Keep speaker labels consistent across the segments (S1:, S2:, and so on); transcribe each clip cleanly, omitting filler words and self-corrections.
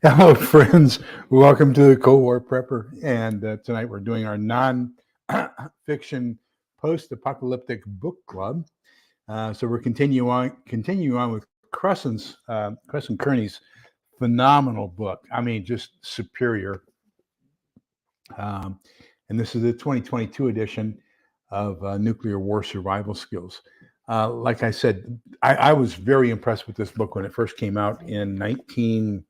S1: Hello, friends. Welcome to the Cold War Prepper. And tonight we're doing our non-fiction post-apocalyptic book club. So we're continuing on with Crescent Kearney's phenomenal book. I mean, just superior. Um, and this is the 2022 edition of Nuclear War Survival Skills. Like I said, I was very impressed with this book when it first came out in 19.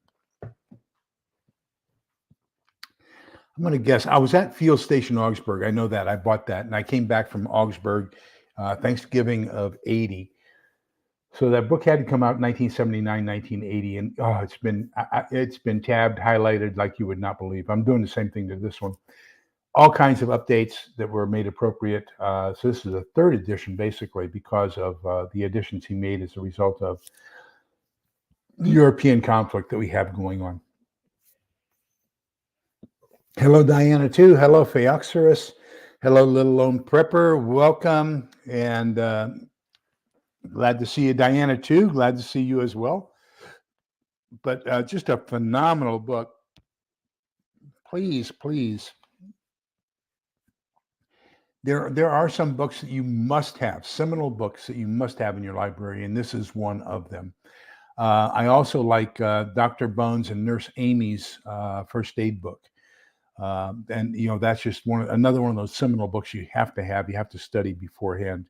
S1: I'm going to guess. I was at Field Station Augsburg. I know that. I bought that. And I came back from Augsburg Thanksgiving of 80. So that book had to come out in 1979, 1980. And it's been tabbed, highlighted like you would not believe. I'm doing the same thing to this one. All kinds of updates that were made appropriate. So this is a third edition, basically, because of the additions he made as a result of the European conflict that we have going on. Hello, Diana, too. Hello, Phaeoxerus. Hello, Little Lone Prepper. Welcome. And glad to see you, Diana, too. Glad to see you as well. But just a phenomenal book. Please. There are some books that you must have, seminal books that you must have in your library, and this is one of them. I also like Dr. Bones and Nurse Amy's first aid book. And that's just another one of those seminal books you have to have. You have to study beforehand.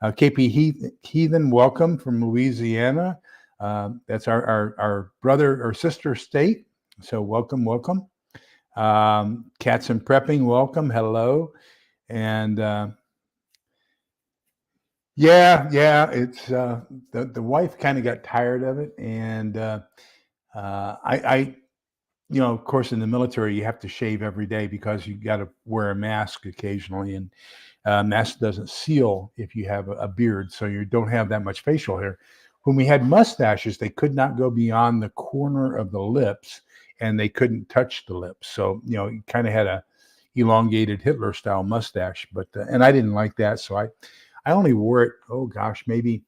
S1: KP Heathen, welcome from Louisiana. That's our brother or sister state. So welcome. Cats and Prepping, welcome. Hello. And it's the wife kind of got tired of it, and of course, in the military, you have to shave every day because you got to wear a mask occasionally, and mask doesn't seal if you have a beard, so you don't have that much facial hair. When we had mustaches, they could not go beyond the corner of the lips, and they couldn't touch the lips. So, you kind of had a elongated Hitler-style mustache, and I didn't like that, so I only wore it, maybe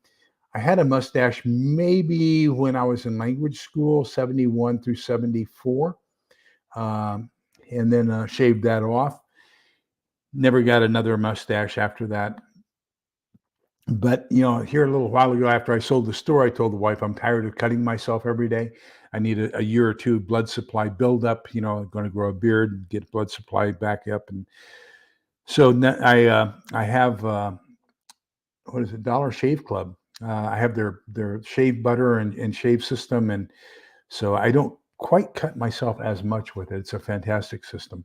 S1: I had a mustache maybe when I was in language school, 71 through 74, and then shaved that off. Never got another mustache after that. But, here a little while ago after I sold the store, I told the wife, I'm tired of cutting myself every day. I need a year or two blood supply buildup. I'm going to grow a beard and get blood supply back up. And so I have, what is it, Dollar Shave Club. I have their shave butter and shave system. And so I don't quite cut myself as much with it. It's a fantastic system.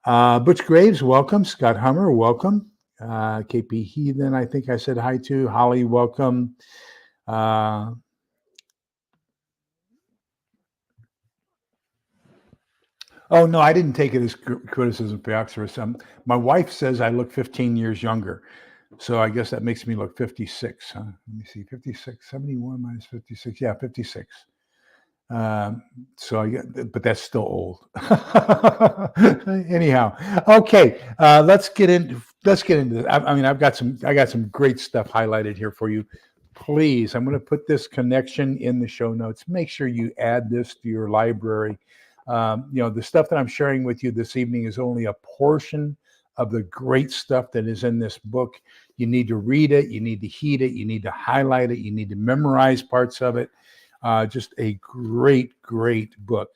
S1: Butch Graves, welcome. Scott Hummer, welcome. KP Heathen, I think I said hi to. Holly, welcome. Oh, no, I didn't take it as criticism, Phaeoxerus. My wife says I look 15 years younger. So I guess that makes me look 56. Huh? Let me see, 56, 71 minus 56. Yeah, 56. But that's still old. Anyhow, okay. Let's get into this. I got some great stuff highlighted here for you. Please, I'm going to put this connection in the show notes. Make sure you add this to your library. The stuff that I'm sharing with you this evening is only a portion of the great stuff that is in this book. You need to read it. You need to heed it. You need to highlight it. You need to memorize parts of it. Just a great book.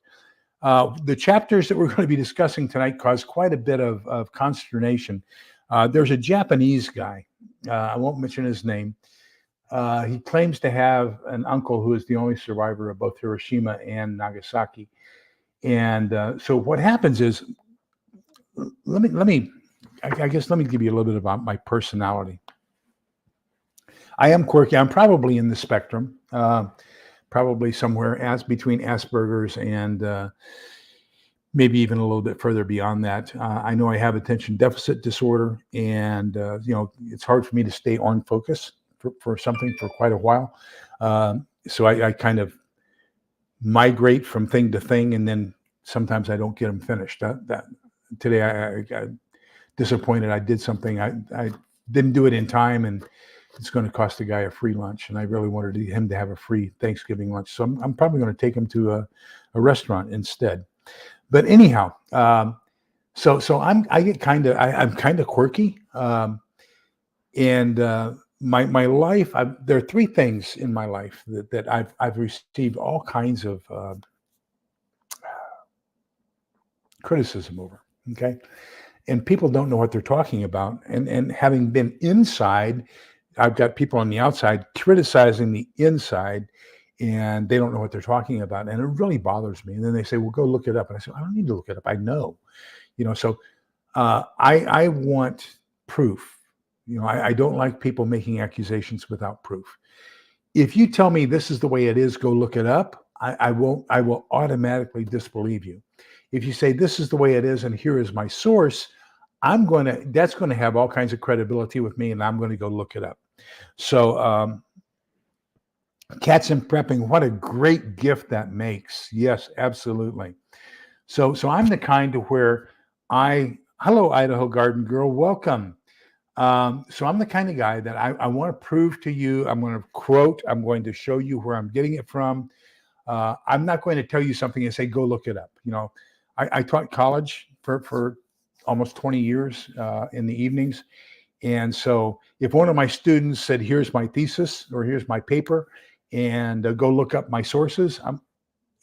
S1: The chapters that we're going to be discussing tonight cause quite a bit of consternation. There's a Japanese guy. I won't mention his name. He claims to have an uncle who is the only survivor of both Hiroshima and Nagasaki. And so what happens is, let me give you a little bit about my personality. I am quirky. I'm probably in the spectrum, probably somewhere between Asperger's and maybe even a little bit further beyond that. I know I have attention deficit disorder, and it's hard for me to stay on focus for something for quite a while. So I kind of migrate from thing to thing, and then sometimes I don't get them finished. Today I got disappointed. I did something, I didn't do it in time, and it's going to cost the guy a free lunch, and I really wanted him to have a free Thanksgiving lunch. So I'm probably going to take him to a restaurant instead. But anyhow, so I'm kind of quirky, and my life. There are three things in my life that I've received all kinds of criticism over. Okay. And people don't know what they're talking about. And having been inside, I've got people on the outside criticizing the inside, and they don't know what they're talking about. And it really bothers me. And then they say, well, go look it up. And I say, I don't need to look it up. I know, so I want proof. I don't like people making accusations without proof. If you tell me this is the way it is, go look it up, I will automatically disbelieve you. If you say this is the way it is and here is my source, that's going to have all kinds of credibility with me, and I'm going to go look it up. So cats in prepping, what a great gift that makes. Yes, absolutely. So I'm the kind of where hello, Idaho Garden Girl, welcome. So I'm the kind of guy that I want to prove to you, I'm going to quote, I'm going to show you where I'm getting it from. I'm not going to tell you something and say, go look it up. I taught college for almost 20 years in the evenings. And so if one of my students said, here's my thesis or here's my paper, and go look up my sources,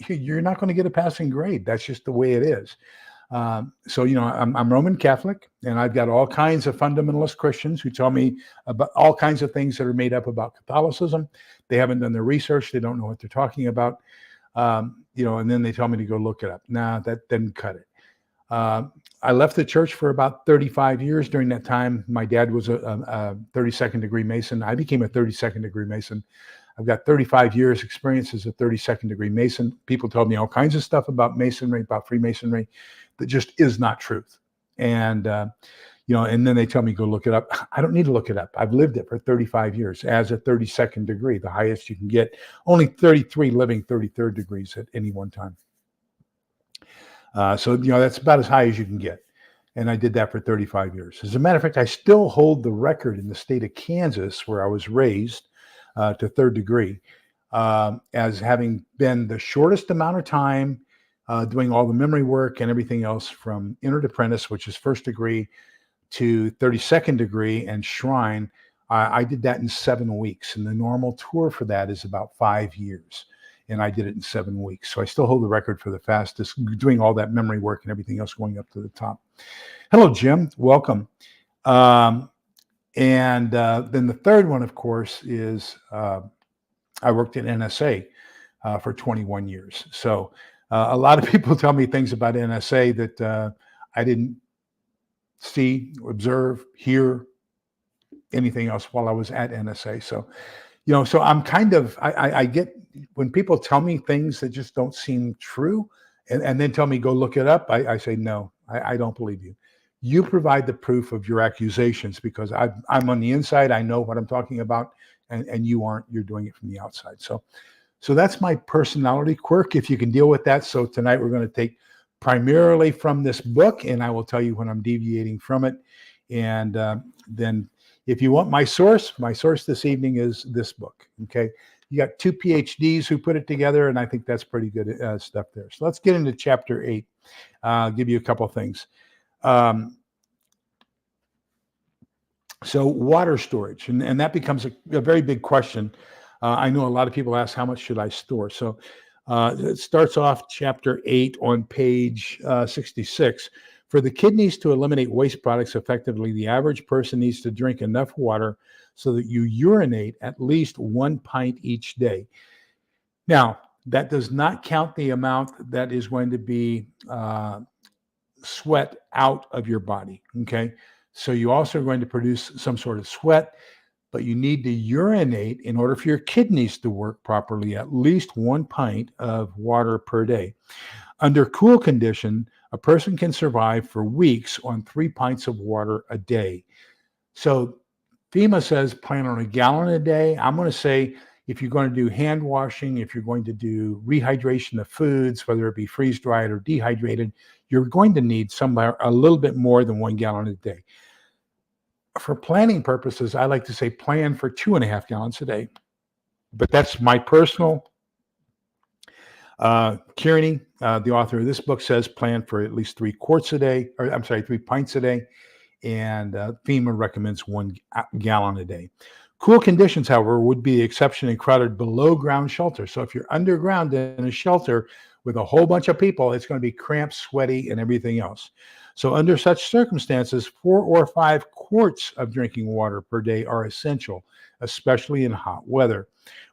S1: you're not going to get a passing grade. That's just the way it is. So, I'm Roman Catholic, and I've got all kinds of fundamentalist Christians who tell me about all kinds of things that are made up about Catholicism. They haven't done their research. They don't know what they're talking about. And then they tell me to go look it up. Nah, that didn't cut it. I left the church for about 35 years. During that time, my dad was a 32nd degree Mason. I became a 32nd degree Mason. I've got 35 years experience as a 32nd degree Mason. People told me all kinds of stuff about Masonry, about Freemasonry, that just is not truth. And, and then they tell me, go look it up. I don't need to look it up. I've lived it for 35 years as a 32nd degree, the highest you can get. Only 33 living 33rd degrees at any one time. So that's about as high as you can get. And I did that for 35 years. As a matter of fact, I still hold the record in the state of Kansas, where I was raised, to third degree, as having been the shortest amount of time doing all the memory work and everything else from entered apprentice, which is first degree, to 32nd degree and shrine. I did that in 7 weeks. And the normal tour for that is about 5 years. And I did it in 7 weeks. So I still hold the record for the fastest, doing all that memory work and everything else going up to the top. Hello, Jim. Welcome. And then the third one, of course, is I worked at NSA for 21 years. So a lot of people tell me things about NSA that I didn't see, observe, hear, anything else while I was at NSA. So, so I'm kind of, I get, when people tell me things that just don't seem true and then tell me, go look it up, I say, no, I don't believe you. You provide the proof of your accusations, because I'm on the inside. I know what I'm talking about, and you aren't. You're doing it from the outside. So that's my personality quirk, if you can deal with that. So tonight we're going to take primarily from this book, and I will tell you when I'm deviating from it. And then if you want my source this evening is this book. Okay. You got 2 PhDs who put it together, and I think that's pretty good stuff there. So let's get into chapter 8. I'll give you a couple of things. So water storage, and that becomes a very big question. I know a lot of people ask, how much should I store? So it starts off chapter 8 on page 66. For the kidneys to eliminate waste products effectively, the average person needs to drink enough water so that you urinate at least 1 pint each day. Now, that does not count the amount that is going to be sweat out of your body, okay? So you also are going to produce some sort of sweat, but you need to urinate in order for your kidneys to work properly, at least 1 pint of water per day. Under cool condition, a person can survive for weeks on 3 pints of water a day. So FEMA says plan on 1 gallon a day. I'm going to say if you're going to do hand washing, if you're going to do rehydration of foods, whether it be freeze-dried or dehydrated, you're going to need somewhere a little bit more than 1 gallon a day. For planning purposes, I like to say plan for 2.5 gallons a day. But that's my personal. Kearney, the author of this book, says plan for at least 3 quarts a day, or I'm sorry, 3 pints a day. And FEMA recommends 1 gallon a day. Cool conditions, however, would be the exception in crowded below ground shelter. So if you're underground in a shelter with a whole bunch of people, it's going to be cramped, sweaty, and everything else. So under such circumstances, 4 or 5 quarts of drinking water per day are essential, especially in hot weather,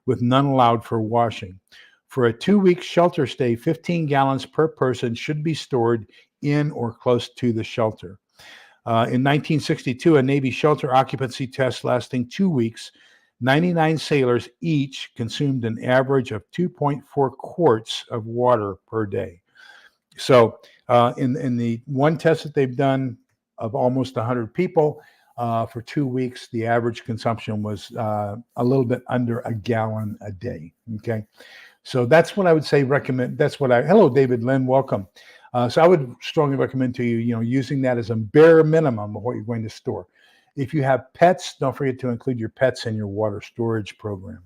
S1: with none allowed for washing. For a 2-week shelter stay, 15 gallons per person should be stored in or close to the shelter. In 1962, a Navy shelter occupancy test lasting 2 weeks, 99 sailors each consumed an average of 2.4 quarts of water per day. So in the one test that they've done of almost 100 people, for 2 weeks, the average consumption was a little bit under a gallon a day. Okay. So that's what I would say recommend. Hello, David Lynn, welcome. So I would strongly recommend to you, using that as a bare minimum of what you're going to store. If you have pets, don't forget to include your pets in your water storage program.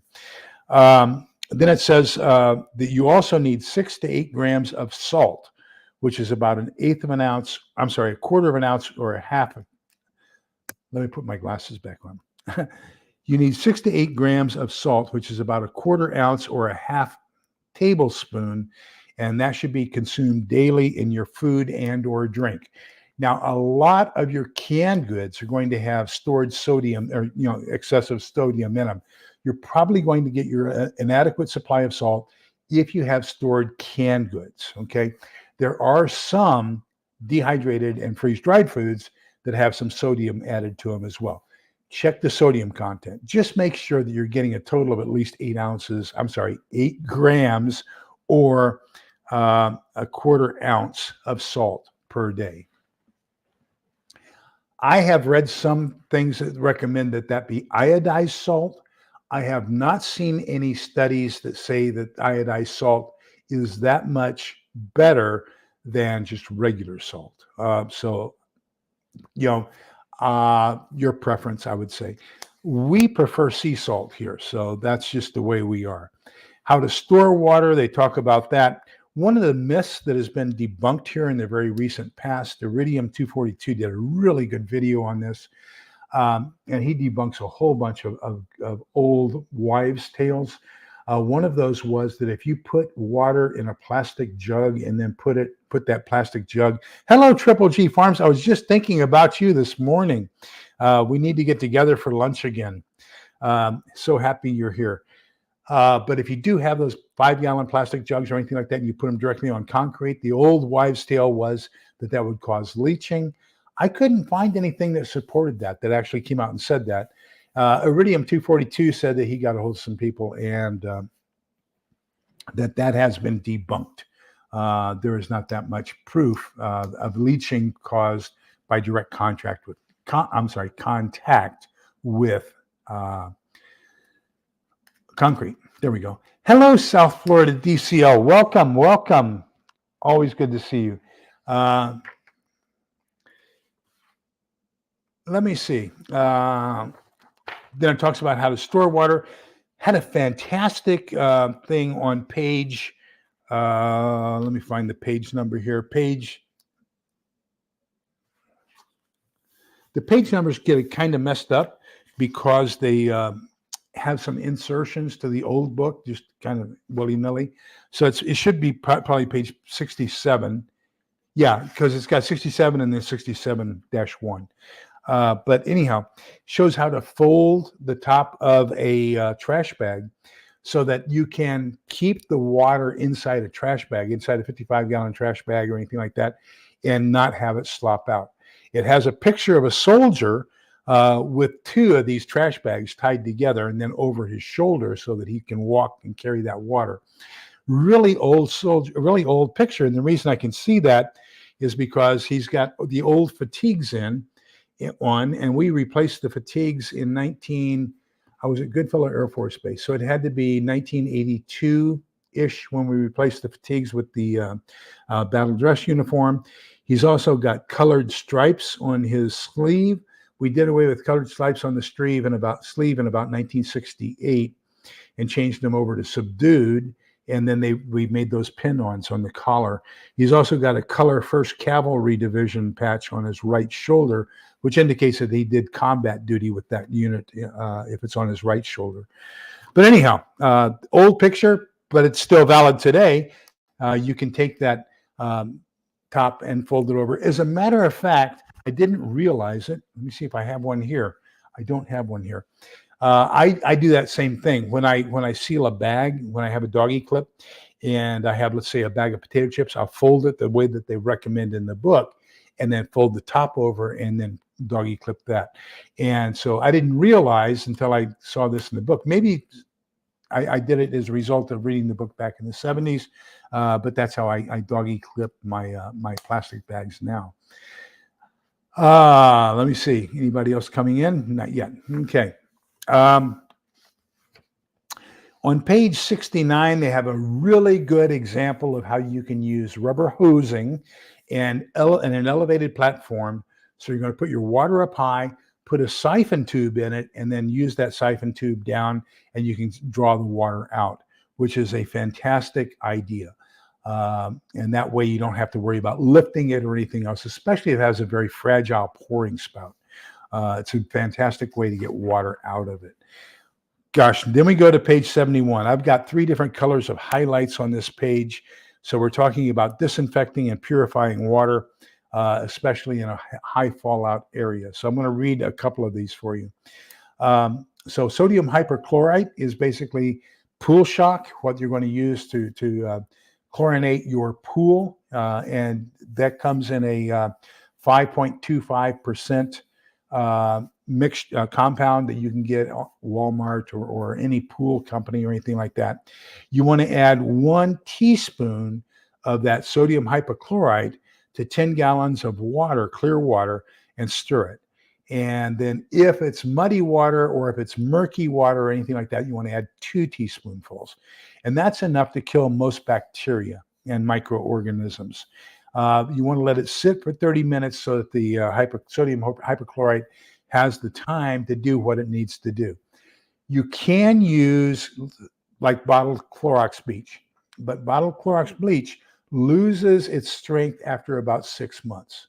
S1: Then it says that you also need 6 to 8 grams of salt, which is about a quarter of an ounce or a half. Let me put my glasses back on. You need 6 to 8 grams of salt, which is about a quarter ounce or a half tablespoon, and that should be consumed daily in your food and or drink. Now, a lot of your canned goods are going to have stored sodium or excessive sodium in them. You're probably going to get your inadequate supply of salt if you have stored canned goods. Okay, there are some dehydrated and freeze-dried foods that have some sodium added to them as well. Check the sodium content. Just make sure that you're getting a total of at least 8 grams or a quarter ounce of salt per day. I have read some things that recommend that be iodized salt. I have not seen any studies that say that iodized salt is that much better than just regular salt. Your preference, I would say. We prefer sea salt here, so that's just the way we are. How to store water, they talk about that. One of the myths that has been debunked here in the very recent past, Iridium 242 did a really good video on this, and he debunks a whole bunch of old wives' tales. One of those was that if you put water in a plastic jug and then put that plastic jug. Hello, Triple G Farms. I was just thinking about you this morning. We need to get together for lunch again. So happy you're here. But if you do have those 5-gallon plastic jugs or anything like that, and you put them directly on concrete, the old wives' tale was that would cause leaching. I couldn't find anything that supported that actually came out and said that. Iridium 242 said that he got a hold of some people and that has been debunked. There is not that much proof of leaching caused by direct contact with concrete. There we go. Hello, South Florida DCL. Welcome. Always good to see you. Let me see. Then it talks about how to store water. Had a fantastic thing on page. Let me find the page number here. The page numbers get kind of messed up because they have some insertions to the old book, just kind of willy-nilly. So it should be probably page 67. Yeah, because it's got 67 and then 67-1. But anyhow, shows how to fold the top of a trash bag so that you can keep the water inside a trash bag, inside a 55-gallon trash bag or anything like that, and not have it slop out. It has a picture of a soldier with 2 of these trash bags tied together and then over his shoulder so that he can walk and carry that water. Really old picture. And the reason I can see that is because he's got the old fatigues on, and we replaced the fatigues in I was at Goodfellow Air Force Base. So it had to be 1982-ish when we replaced the fatigues with the battle dress uniform. He's also got colored stripes on his sleeve, We did away with colored stripes on the sleeve in about 1968 and changed them over to subdued. And then we made those pin-ons on the collar. He's also got a color First Cavalry Division patch on his right shoulder, which indicates that he did combat duty with that unit if it's on his right shoulder. But anyhow, old picture, but it's still valid today. You can take that top and fold it over. As a matter of fact, I didn't realize it. Let me see if I have one here. I don't have one here. I do that same thing when I seal a bag, when I have a doggy clip and I have, let's say, a bag of potato chips, I'll fold it the way that they recommend in the book and then fold the top over and then doggy clip that. And so I didn't realize until I saw this in the book. Maybe I did it as a result of reading the book back in the 70s, but that's how I doggy clip my plastic bags now. Let me see. Anybody else coming in? Not yet. Okay. On page 69, they have a really good example of how you can use rubber hosing and an elevated platform. So you're going to put your water up high, put a siphon tube in it, and then use that siphon tube down, and you can draw the water out, which is a fantastic idea. And that way you don't have to worry about lifting it or anything else, especially if it has a very fragile pouring spout. It's a fantastic way to get water out of it. Gosh, then we go to page 71. I've got 3 different colors of highlights on this page. So we're talking about disinfecting and purifying water, especially in a high fallout area. So I'm going to read a couple of these for you. So sodium hypochlorite is basically pool shock, what you're going to use to chlorinate your pool. And that comes in a 5.25% mixed compound that you can get at Walmart or any pool company or anything like that. You want to add 1 teaspoon of that sodium hypochlorite to 10 gallons of water, clear water, and stir it. And then if it's muddy water or if it's murky water or anything like that, you want to add 2 teaspoonfuls. And that's enough to kill most bacteria and microorganisms. You want to let it sit for 30 minutes so that the sodium hypochlorite has the time to do what it needs to do. You can use like bottled Clorox bleach, but bottled Clorox bleach loses its strength after about 6 months.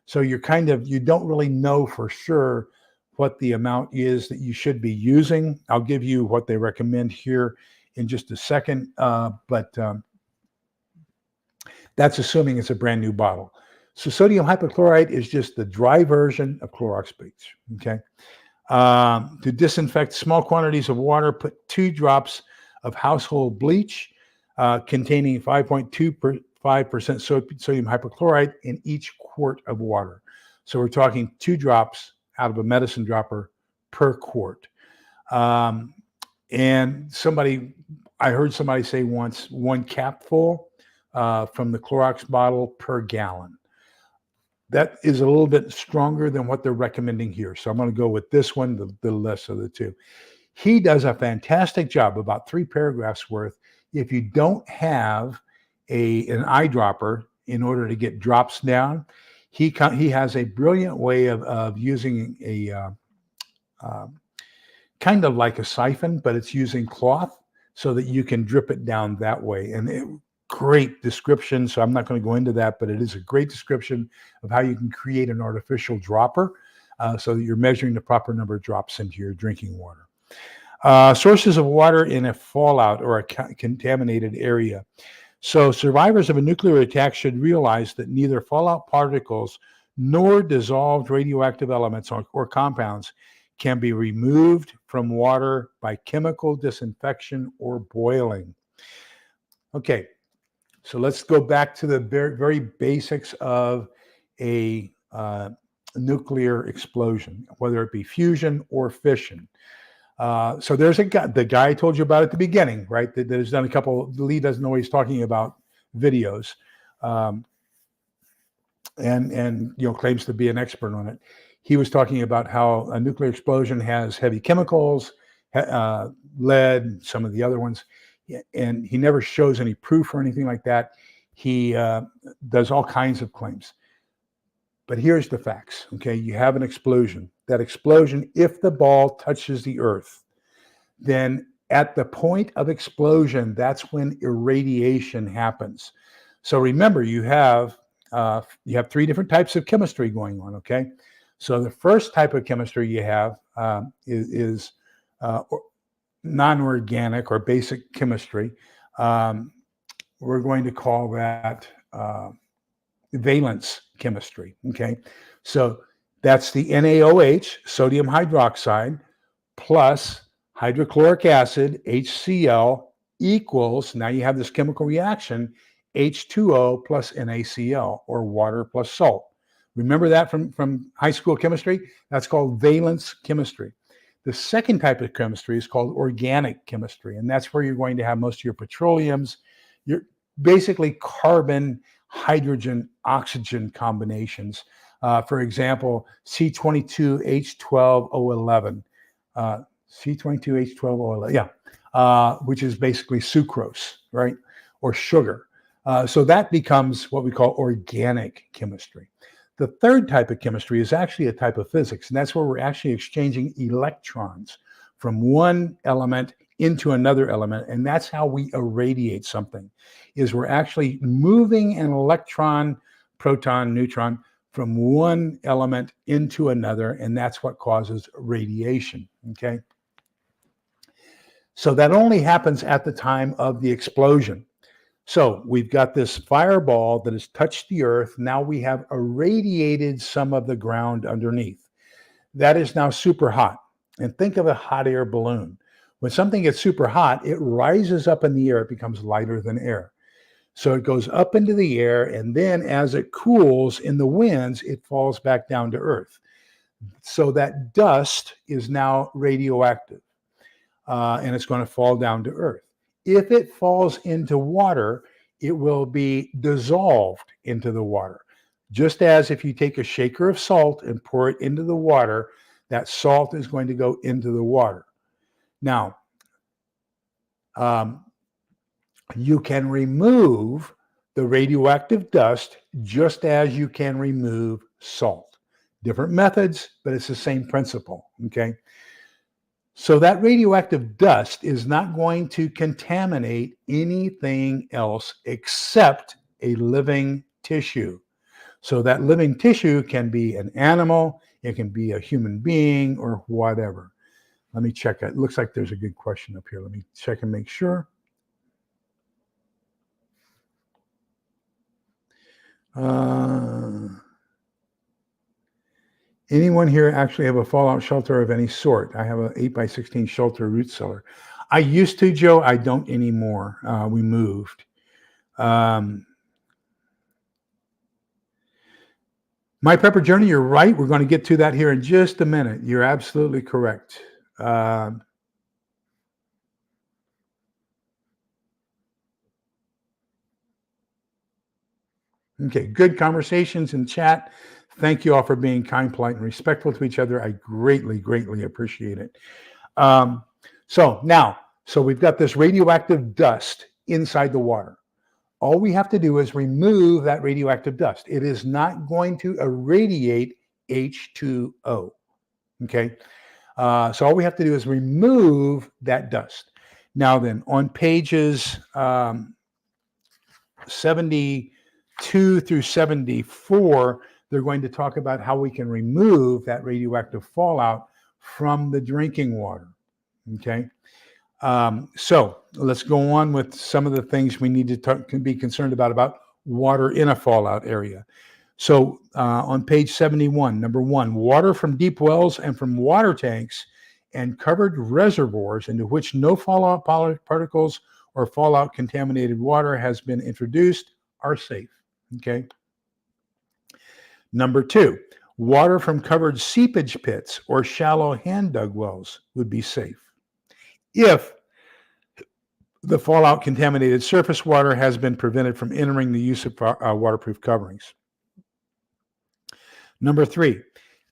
S1: So you don't really know for sure what the amount is that you should be using. I'll give you what they recommend here in just a second, but that's assuming it's a brand new bottle. So sodium hypochlorite is just the dry version of Clorox bleach, okay? To disinfect small quantities of water, put 2 drops of household bleach containing 5.25% sodium hypochlorite in each quart of water. So we're talking 2 drops out of a medicine dropper per quart. And I heard somebody say once, 1 capful from the Clorox bottle per gallon. That is a little bit stronger than what they're recommending here. So I'm going to go with this one, the less of the 2. He does a fantastic job, about 3 paragraphs worth. If you don't have an eyedropper in order to get drops down, he has a brilliant way of using a kind of like a siphon, but it's using cloth so that you can drip it down that way. And great description. So I'm not going to go into that, but it is a great description of how you can create an artificial dropper so that you're measuring the proper number of drops into your drinking water. Sources of water in a fallout or a contaminated area. So survivors of a nuclear attack should realize that neither fallout particles nor dissolved radioactive elements or compounds can be removed from water by chemical disinfection or boiling. Okay, so let's go back to the very, very basics of a nuclear explosion, whether it be fusion or fission. So there's the guy I told you about at the beginning, right? That has done a couple. Lee doesn't know he's talking about videos, and claims to be an expert on it. He was talking about how a nuclear explosion has heavy chemicals, lead, some of the other ones, and he never shows any proof or anything like that. He does all kinds of claims. But here's the facts, okay? You have an explosion. that explosion if the ball touches the earth. Then at the point of explosion, that's when irradiation happens. So remember, you have three different types of chemistry going on. Okay, so the first type of chemistry you have is non-organic or basic chemistry. We're going to call that valence chemistry. Okay, so that's the NaOH, sodium hydroxide, plus hydrochloric acid, HCl, equals, now you have this chemical reaction, H2O plus NaCl, or water plus salt. Remember that from high school chemistry? That's called valence chemistry. The second type of chemistry is called organic chemistry, and that's where you're going to have most of your petroleums, your basically carbon, hydrogen, oxygen combinations. For example, C22H12O11, C22H12O11, which is basically sucrose, right, or sugar. So that becomes what we call organic chemistry. The third type of chemistry is actually a type of physics, and that's where we're actually exchanging electrons from one element into another element, and that's how we irradiate something, is we're actually moving an electron, proton, neutron from one element into another, and that's what causes radiation, okay? So that only happens at the time of the explosion. So we've got this fireball that has touched the earth. Now we have irradiated some of the ground underneath. That is now super hot. And think of a hot air balloon. When something gets super hot, it rises up in the air. It becomes lighter than air. So it goes up into the air, and then as it cools in the winds, it falls back down to earth. So that dust is now radioactive, and it's going to fall down to earth. If it falls into water, it will be dissolved into the water. Just as if you take a shaker of salt and pour it into the water, that salt is going to go into the water. Now, you can remove the radioactive dust just as you can remove salt. Different methods, but it's the same principle, okay? So that radioactive dust is not going to contaminate anything else except a living tissue. So that living tissue can be an animal, it can be a human being, or whatever. Let me check. It looks like there's a good question up here. Let me check and make sure. Anyone here actually have a fallout shelter of any sort? I have an 8x16 shelter root cellar. I used to, Joe. I don't anymore. We moved. My Prepper Journey, you're right. We're going to get to that here in just a minute. You're absolutely correct. Okay, good conversations in chat. Thank you all for being kind, polite, and respectful to each other. I greatly, greatly appreciate it. So we've got this radioactive dust inside the water. All we have to do is remove that radioactive dust. It is not going to irradiate H2O, okay? So all we have to do is remove that dust. Now then, on pages 72 through 74, they're going to talk about how we can remove that radioactive fallout from the drinking water, okay? So let's go on with some of the things we need to be concerned about water in a fallout area. So on page 71, number 1, water from deep wells and from water tanks and covered reservoirs into which no fallout particles or fallout contaminated water has been introduced are safe, okay? Number 2, water from covered seepage pits or shallow hand-dug wells would be safe if the fallout contaminated surface water has been prevented from entering the use of waterproof coverings. Number 3,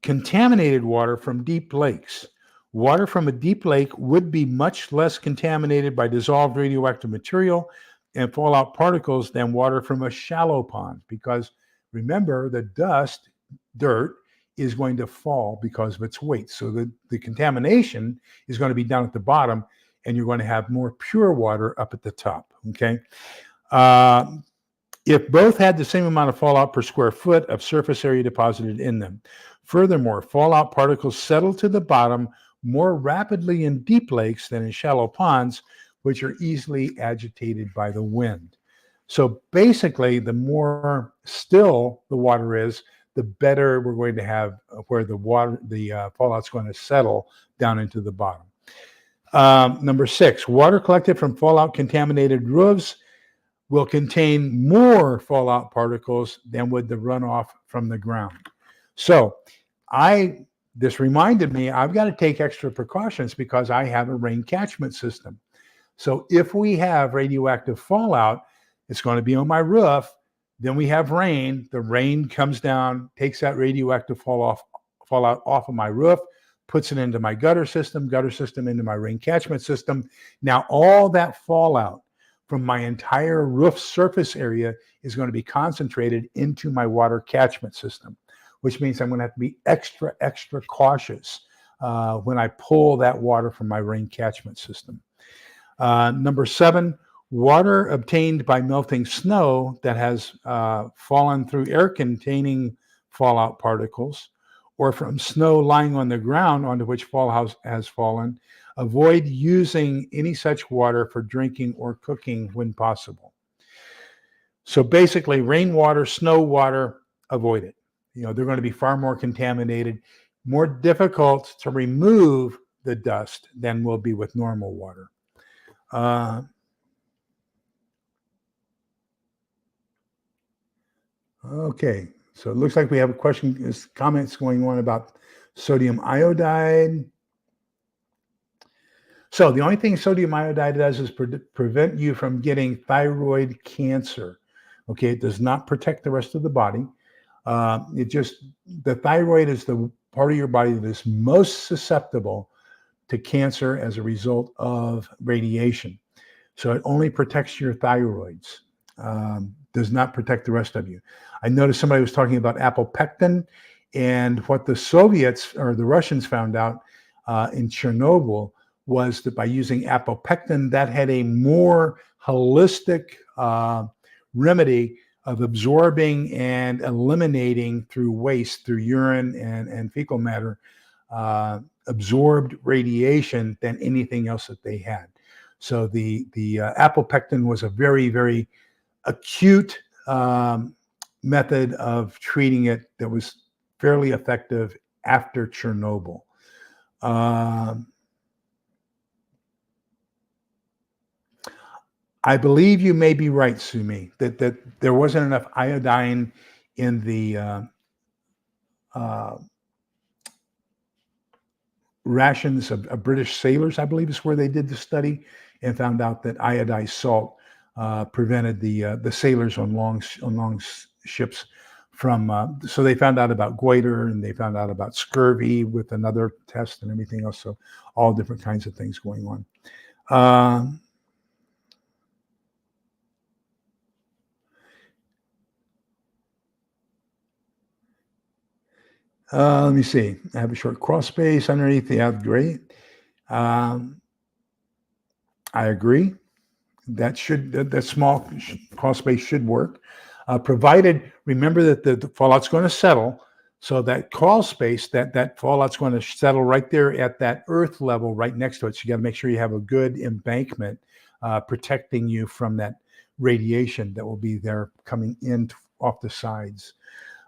S1: contaminated water from deep lakes. Water from a deep lake would be much less contaminated by dissolved radioactive material and fallout particles than water from a shallow pond, because remember, the dirt is going to fall because of its weight. So the contamination is going to be down at the bottom, and you're going to have more pure water up at the top, okay? If both had the same amount of fallout per square foot of surface area deposited in them. Furthermore, fallout particles settle to the bottom more rapidly in deep lakes than in shallow ponds, which are easily agitated by the wind. So basically, the more still the water is, the better we're going to have where the fallout's going to settle down into the bottom. Number 6, water collected from fallout contaminated roofs will contain more fallout particles than would the runoff from the ground. So this reminded me, I've got to take extra precautions because I have a rain catchment system. So if we have radioactive fallout, it's going to be on my roof. Then we have rain. The rain comes down, takes that radioactive fallout off of my roof, puts it into my gutter system into my rain catchment system. Now all that fallout from my entire roof surface area is going to be concentrated into my water catchment system, which means I'm going to have to be extra cautious when I pull that water from my rain catchment system. Number 7, water obtained by melting snow that has fallen through air-containing fallout particles or from snow lying on the ground onto which fallout has fallen. Avoid using any such water for drinking or cooking when possible. So basically, rainwater, snow water, avoid it. They're going to be far more contaminated, more difficult to remove the dust than will be with normal water. Okay, so it looks like we have comments going on about sodium iodide. So the only thing sodium iodide does is prevent you from getting thyroid cancer. Okay, it does not protect the rest of the body. The thyroid is the part of your body that is most susceptible to cancer as a result of radiation. So it only protects your thyroids, does not protect the rest of you. I noticed somebody was talking about apopectin, and what the Soviets or the Russians found out in Chernobyl was that by using apopectin, that had a more holistic remedy of absorbing and eliminating through waste, through urine and fecal matter, absorbed radiation than anything else that they had. So the apopectin was a very, very acute method of treating it that was fairly effective after Chernobyl. I believe you may be right, Sumi, that there wasn't enough iodine in the rations of British sailors, I believe is where they did the study, and found out that iodized salt prevented the sailors on long ships from. So they found out about goiter, and they found out about scurvy with another test and everything else. So all different kinds of things going on. Let me see. I have a short cross space underneath the out. Great. I agree. That small cross space should work, provided remember that the fallout's going to settle. So that crawl space, that fallout's going to settle right there at that earth level, right next to it. So you got to make sure you have a good embankment protecting you from that radiation that will be there coming in off the sides.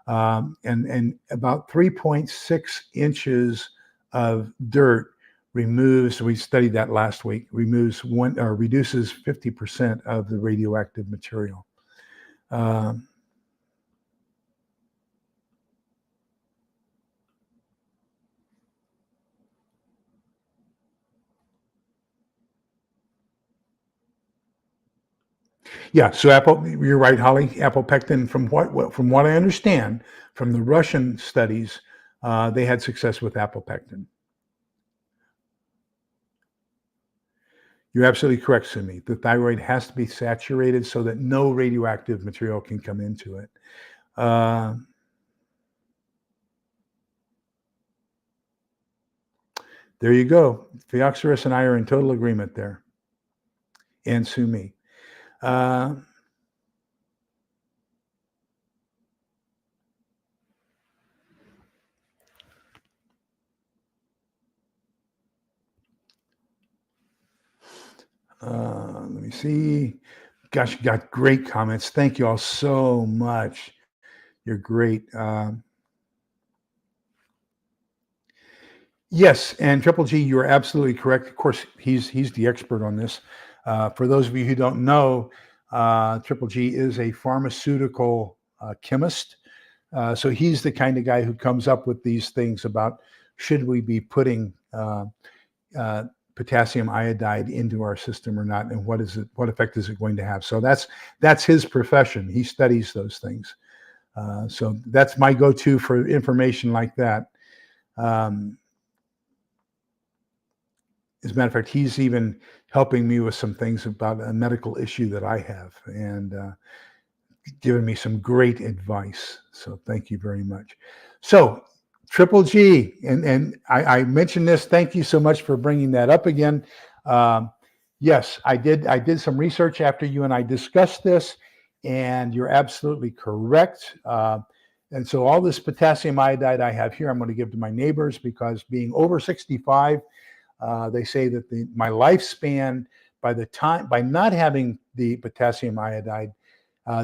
S1: And about 3.6 inches of dirt removes, we studied that last week, reduces 50% of the radioactive material. Yeah, so you're right, Holly. Apopectin, from what I understand from the Russian studies, they had success with apopectin. You're absolutely correct, Sumi. The thyroid has to be saturated so that no radioactive material can come into it. There you go. Phioxerus and I are in total agreement there. And sue me. Let me see. Gosh, you got great comments. Thank you all so much. You're great. Yes, and Triple G, you're absolutely correct. Of course, he's the expert on this. For those of you who don't know, Triple G is a pharmaceutical chemist. So he's the kind of guy who comes up with these things about should we be putting potassium iodide into our system or not, and what effect is it going to have? So that's his profession. He studies those things. So that's my go-to for information like that. As a matter of fact, he's even helping me with some things about a medical issue that I have, and given me some great advice. So thank you very much. So Triple G, and I mentioned this. Thank you so much for bringing that up again. Yes, I did some research after you and I discussed this, and you're absolutely correct. And so all this potassium iodide I have here, I'm going to give to my neighbors because being over 65, they say that my lifespan by not having the potassium iodide,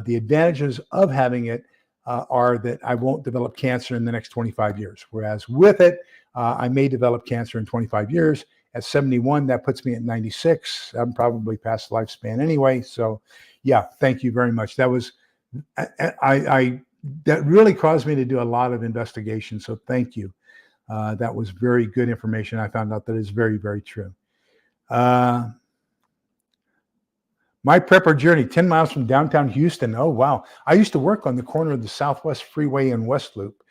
S1: the advantages of having it are that I won't develop cancer in the next 25 years. Whereas with it, I may develop cancer in 25 years. At 71, that puts me at 96. I'm probably past lifespan anyway. So yeah, thank you very much. That was, that really caused me to do a lot of investigation. So thank you. That was very good information. I found out that is very, very true. My prepper journey, 10 miles from downtown Houston. Oh, wow. I used to work on the corner of the Southwest Freeway and West Loop.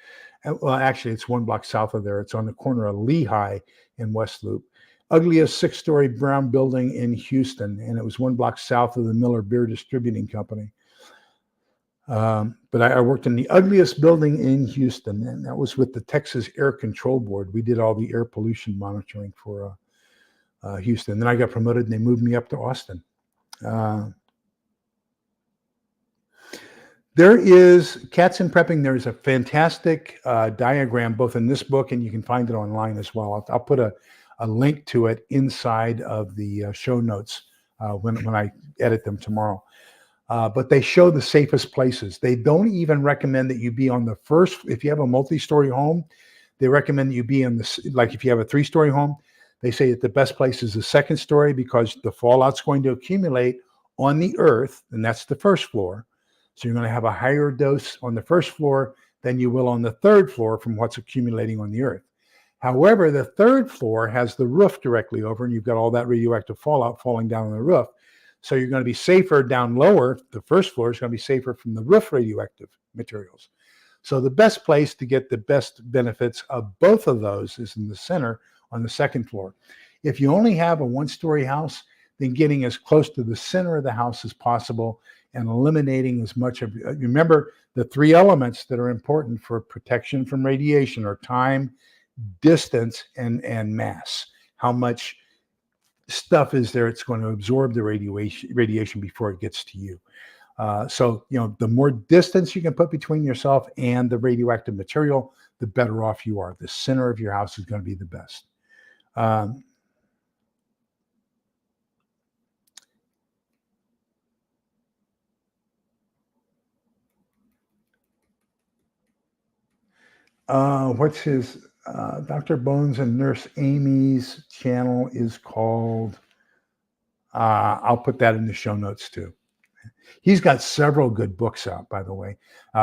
S1: Well, actually, it's 1 block south of there. It's on the corner of Lehigh and West Loop. Ugliest 6-story brown building in Houston, and it was 1 block south of the Miller Beer Distributing Company. But I worked in the ugliest building in Houston, and that was with the Texas Air Control Board. We did all the air pollution monitoring for Houston. Then I got promoted, and they moved me up to Austin. There is Cats in Prepping. There's a fantastic diagram both in this book, and you can find it online as well. I'll put a link to it inside of the show notes when I edit them tomorrow. But they show the safest places. They don't even recommend that you be on the first. If you have a multi-story home, they recommend that you be in the, like if you have a 3-story home, they say that the best place is the 2nd story because the fallout's going to accumulate on the earth, and that's the 1st floor. So you're going to have a higher dose on the 1st floor than you will on the 3rd floor from what's accumulating on the earth. However, the 3rd floor has the roof directly over, and you've got all that radioactive fallout falling down on the roof. So you're going to be safer down lower. The 1st floor is going to be safer from the roof radioactive materials. So the best place to get the best benefits of both of those is in the center on the 2nd floor. If you only have a 1-story house, then getting as close to the center of the house as possible and eliminating as much of, remember the 3 elements that are important for protection from radiation are time, distance, and mass. How much stuff is there it's going to absorb the radiation before it gets to you. So, the more distance you can put between yourself and the radioactive material, the better off you are. The center of your house is going to be the best. What's his, Dr. Bones and Nurse Amy's channel is called, I'll put that in the show notes too. He's got several good books out, by the way.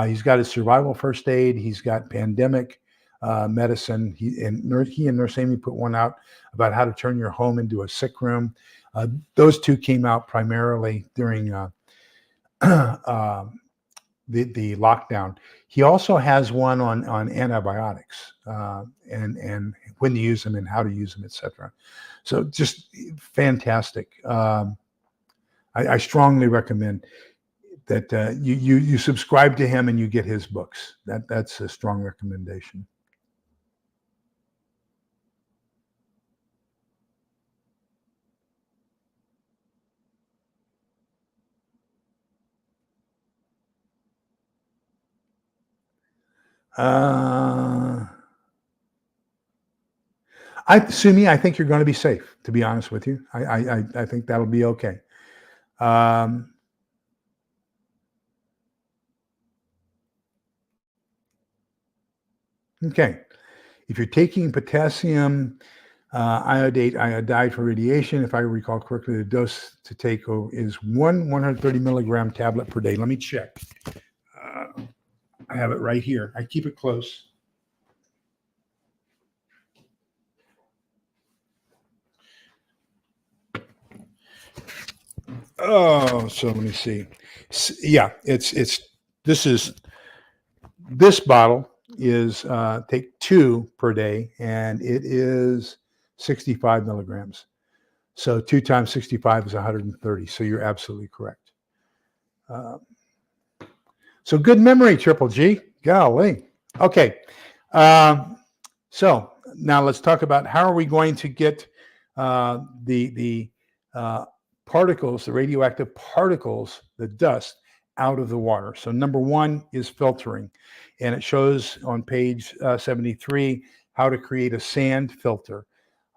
S1: He's got his survival first aid. He's got pandemic medicine. He and Nurse Amy put one out about how to turn your home into a sick room. Those 2 came out primarily during the lockdown. He also has one on antibiotics and when to use them and how to use them, etc. So just fantastic. I strongly recommend that you subscribe to him and you get his books. That's a strong recommendation. Sumi, I think you're going to be safe, to be honest with you. I think that'll be okay. Okay. If you're taking potassium iodide for radiation, if I recall correctly, the dose to take is 130 milligram tablet per day. Let me check. I have it right here. I keep it close. Oh, so let me see. Yeah, this bottle is take 2 per day, and it is 65 milligrams. So 2 times 65 is 130. So you're absolutely correct. So good memory, Triple G. Golly. Okay. So now let's talk about how are we going to get the particles, the radioactive particles, the dust, out of the water. So number one is filtering, and it shows on page 73 how to create a sand filter.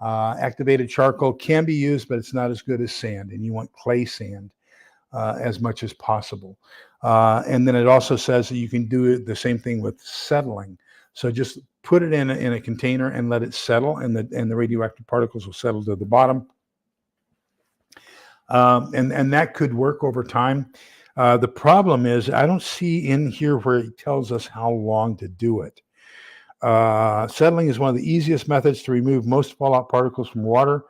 S1: Activated charcoal can be used, but it's not as good as sand, and you want clay sand as much as possible. And then it also says that you can do the same thing with settling. So just put it in a container and let it settle, and the radioactive particles will settle to the bottom. And that could work over time. The problem is I don't see in here where it tells us how long to do it. Settling is one of the easiest methods to remove most fallout particles from water.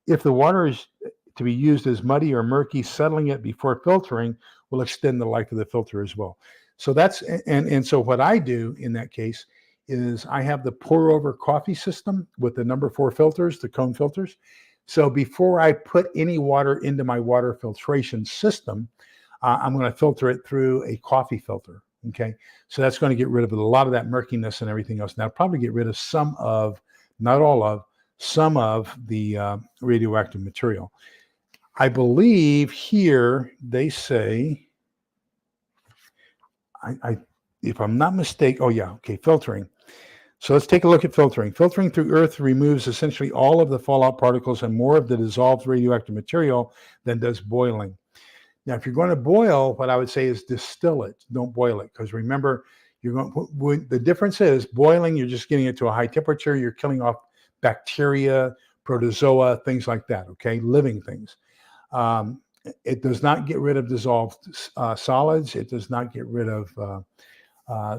S1: If the water is to be used as muddy or murky, settling it before filtering will extend the life of the filter as well. So that's, and so what I do in that case is I have the pour over coffee system with the number 4 filters, the cone filters. So before I put any water into my water filtration system, I'm going to filter it through a coffee filter. Okay. So that's going to get rid of a lot of that murkiness and everything else. Now, probably get rid of some of, not all of, some of the radioactive material. I believe here they say, if I'm not mistaken, oh yeah, okay, filtering. So let's take a look at filtering. Filtering through earth removes essentially all of the fallout particles and more of the dissolved radioactive material than does boiling. Now, if you're going to boil, what I would say is distill it. Don't boil it, because remember, the difference is boiling, you're just getting it to a high temperature. You're killing off bacteria, protozoa, things like that, okay, living things. It does not get rid of dissolved solids. It does not get rid of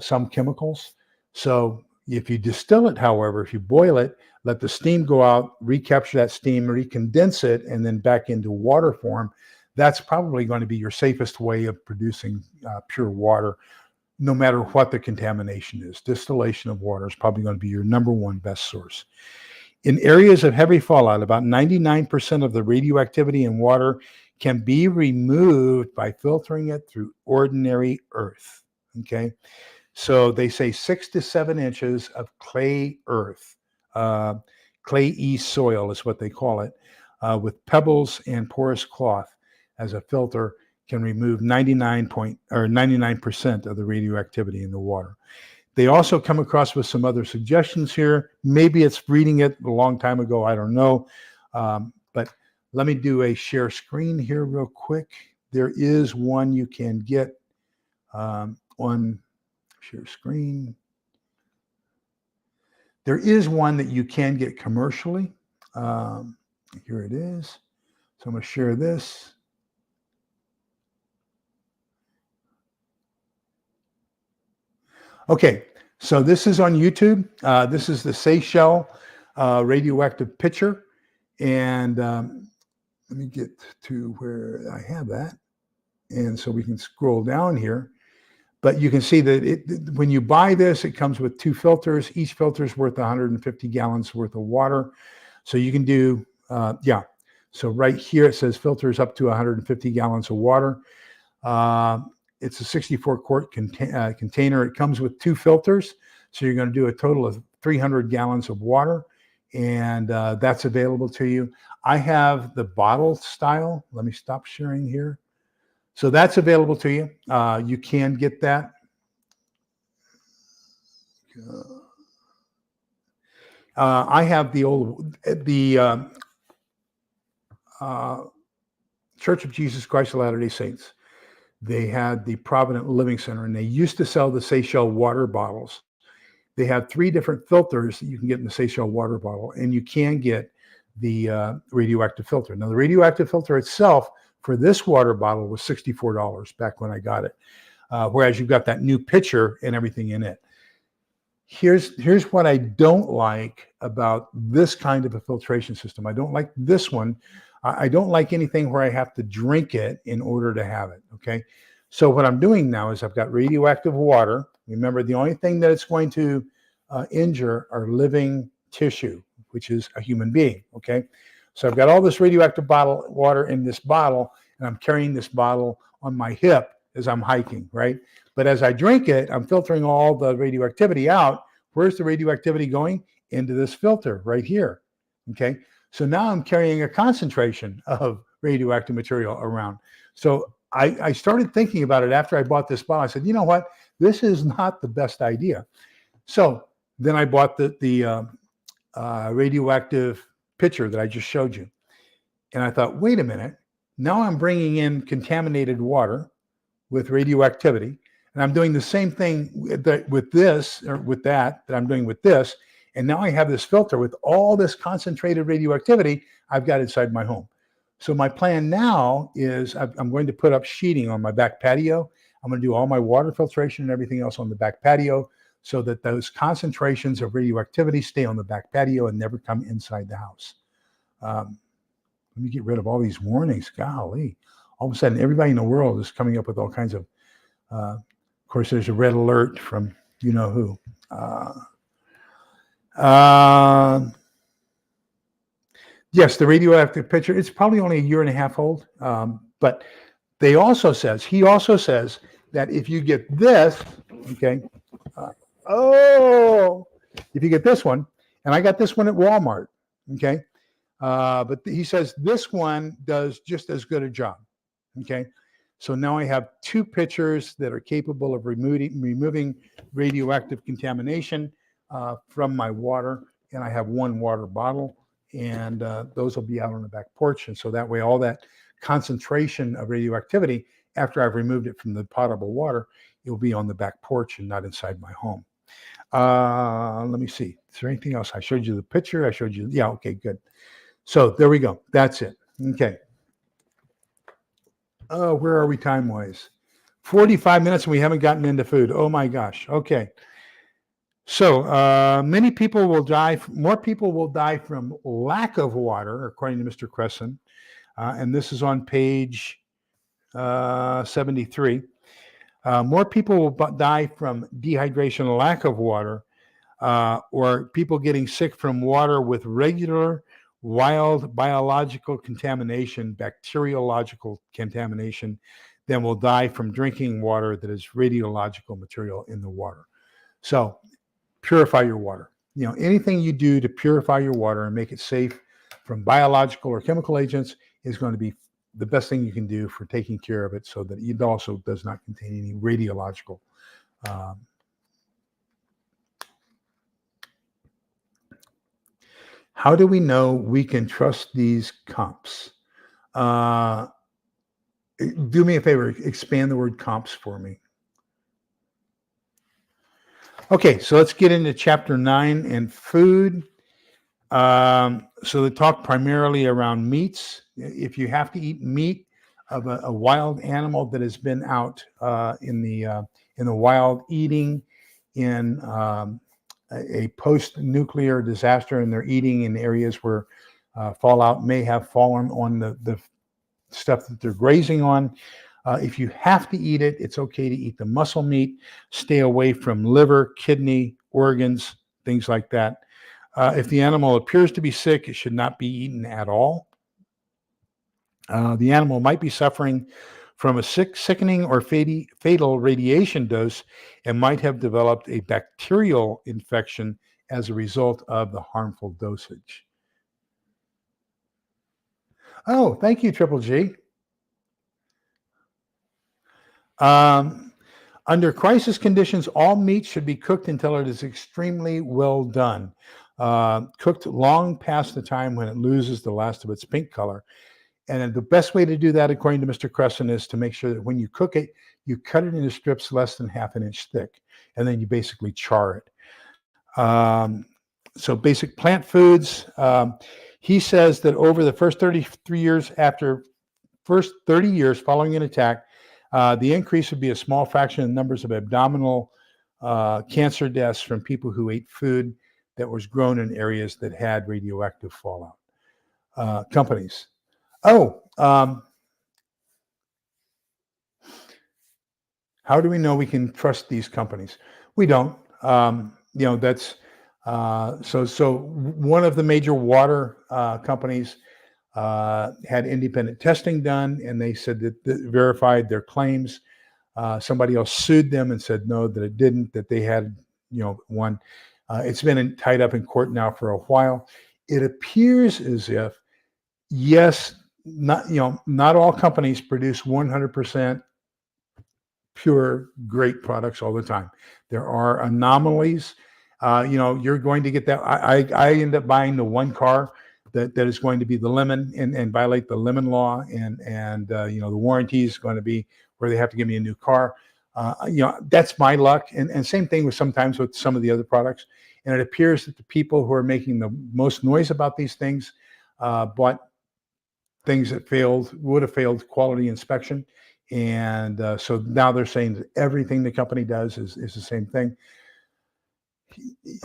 S1: some chemicals. So if you distill it, however, if you boil it, let the steam go out, recapture that steam, recondense it, and then back into water form, that's probably going to be your safest way of producing pure water, no matter what the contamination is. Distillation of water is probably going to be your number one best source. In areas of heavy fallout, about 99% of the radioactivity in water can be removed by filtering it through ordinary earth. Okay. So they say 6 to 7 inches of clay earth, clay-y soil is what they call it, with pebbles and porous cloth as a filter can remove 99% of the radioactivity in the water. They also come across with some other suggestions here. Maybe it's reading it a long time ago. I don't know. But let me do a share screen here real quick. There is one you can get on share screen. There is one that you can get commercially. Here it is. So I'm going to share this. Okay, so this is on YouTube. This is the Seychelles radioactive pitcher. And let me get to where I have that. And so we can scroll down here. But you can see that when you buy this, it comes with 2 filters. Each filter is worth 150 gallons worth of water. So you can do, So right here it says filters up to 150 gallons of water. It's a 64-quart container. It comes with 2 filters. So you're going to do a total of 300 gallons of water. And that's available to you. I have the bottle style. Let me stop sharing here. So that's available to you. You can get that. I have the Church of Jesus Christ of Latter-day Saints. They had the Provident Living Center, and they used to sell the Seychelles water bottles. They have 3 different filters that you can get in the Seychelles water bottle, and you can get the radioactive filter. Now, the radioactive filter itself for this water bottle was $64 back when I got it, whereas you've got that new pitcher and everything in it. Here's what I don't like about this kind of a filtration system. I don't like this one. I don't like anything where I have to drink it in order to have it, okay? So what I'm doing now is I've got radioactive water. Remember, the only thing that it's going to injure are living tissue, which is a human being, okay? So I've got all this radioactive water in this bottle, and I'm carrying this bottle on my hip as I'm hiking, right? But as I drink it, I'm filtering all the radioactivity out. Where's the radioactivity going? Into this filter right here, okay? So now I'm carrying a concentration of radioactive material around. So I started thinking about it after I bought this bottle. I said, you know what? This is not the best idea. So then I bought the radioactive pitcher that I just showed you. And I thought, wait a minute. Now I'm bringing in contaminated water with radioactivity. And I'm doing the same thing with this, or with that I'm doing with this. And now I have this filter with all this concentrated radioactivity I've got inside my home. So my plan now is I'm going to put up sheeting on my back patio. I'm going to do all my water filtration and everything else on the back patio so that those concentrations of radioactivity stay on the back patio and never come inside the house. Let me get rid of all these warnings. Golly. All of a sudden, everybody in the world is coming up with all kinds of course, there's a red alert from you know who. Yes, the radioactive pitcher, it's probably only 1.5 years old. But he also says that if you get this, okay, if you get this one, and I got this one at Walmart, okay, but he says this one does just as good a job, okay. So now I have 2 pitchers that are capable of removing radioactive contamination from my water, and I have 1 water bottle, and those will be out on the back porch. And so that way all that concentration of radioactivity, after I've removed it from the potable water, it will be on the back porch and not inside my home. Let me see. Is there anything else? I showed you the picture. I showed you. Yeah, okay, good. So there we go. That's it. Okay. Where are we time-wise? 45 minutes and we haven't gotten into food. Oh my gosh. Okay. So more people will die from lack of water, according to Mr. Cresson. And this is on page 73. More people will die from dehydration and lack of water, or people getting sick from water with regular wild biological contamination, bacteriological contamination, than will die from drinking water that is radiological material in the water. So purify your water. You know, anything you do to purify your water and make it safe from biological or chemical agents is going to be the best thing you can do for taking care of it, so that it also does not contain any radiological How do we know we can trust these comps? Do me a favor, expand the word comps for me. Okay, so let's get into chapter 9 and food. So they talk primarily around meats. If you have to eat meat of a wild animal that has been out in the wild, eating in a post-nuclear disaster, and they're eating in areas where fallout may have fallen on the stuff that they're grazing on. If you have to eat it, it's okay to eat the muscle meat. Stay away from liver, kidney, organs, things like that. If the animal appears to be sick, it should not be eaten at all. The animal might be suffering from a sickening or fatal radiation dose and might have developed a bacterial infection as a result of the harmful dosage. Oh, thank you, Triple G. Under crisis conditions, all meat should be cooked until it is extremely well done. Cooked long past the time when it loses the last of its pink color. And the best way to do that, according to Mr. Crescent, is to make sure that when you cook it, you cut it into strips less than half an inch thick, and then you basically char it. So basic plant foods. He says that over the first 33 years first 30 years following an attack, the increase would be a small fraction of the numbers of abdominal cancer deaths from people who ate food that was grown in areas that had radioactive fallout. Companies. How do we know we can trust these companies? We don't. That's so one of the major water companies had independent testing done, and they said that verified their claims. Somebody else sued them and said no, that it didn't, that they had one. It's been tied up in court now for a while. It appears as if, yes, not all companies produce 100% pure, great products all the time. There are anomalies. You're going to get that. I end up buying the one car that is going to be the lemon and violate the lemon law, and the warranty is going to be where they have to give me a new car. That's my luck. And same thing sometimes with some of the other products. And it appears that the people who are making the most noise about these things bought things that would have failed quality inspection. And so now they're saying that everything the company does is the same thing.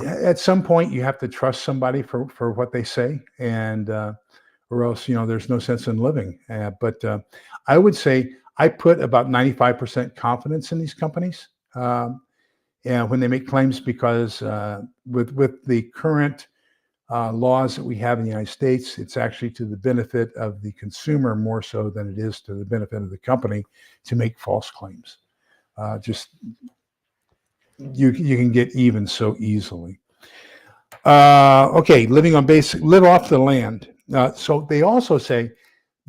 S1: At some point, you have to trust somebody for what they say, and or else there's no sense in living. But I would say I put about 95% confidence in these companies, and when they make claims, because with the current laws that we have in the United States, it's actually to the benefit of the consumer more so than it is to the benefit of the company to make false claims. You can get even so easily. Okay, live off the land. So they also say,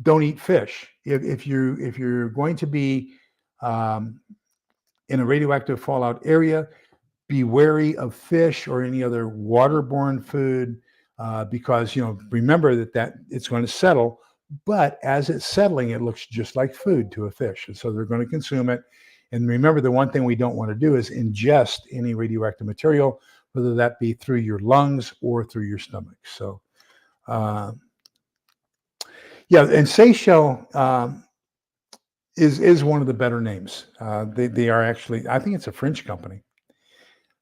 S1: don't eat fish. If you're going to be in a radioactive fallout area, be wary of fish or any other waterborne food, because remember that it's going to settle. But as it's settling, it looks just like food to a fish, and so they're going to consume it. And remember, the one thing we don't want to do is ingest any radioactive material, whether that be through your lungs or through your stomach. So, and Seychelles is one of the better names. They are actually, I think it's a French company.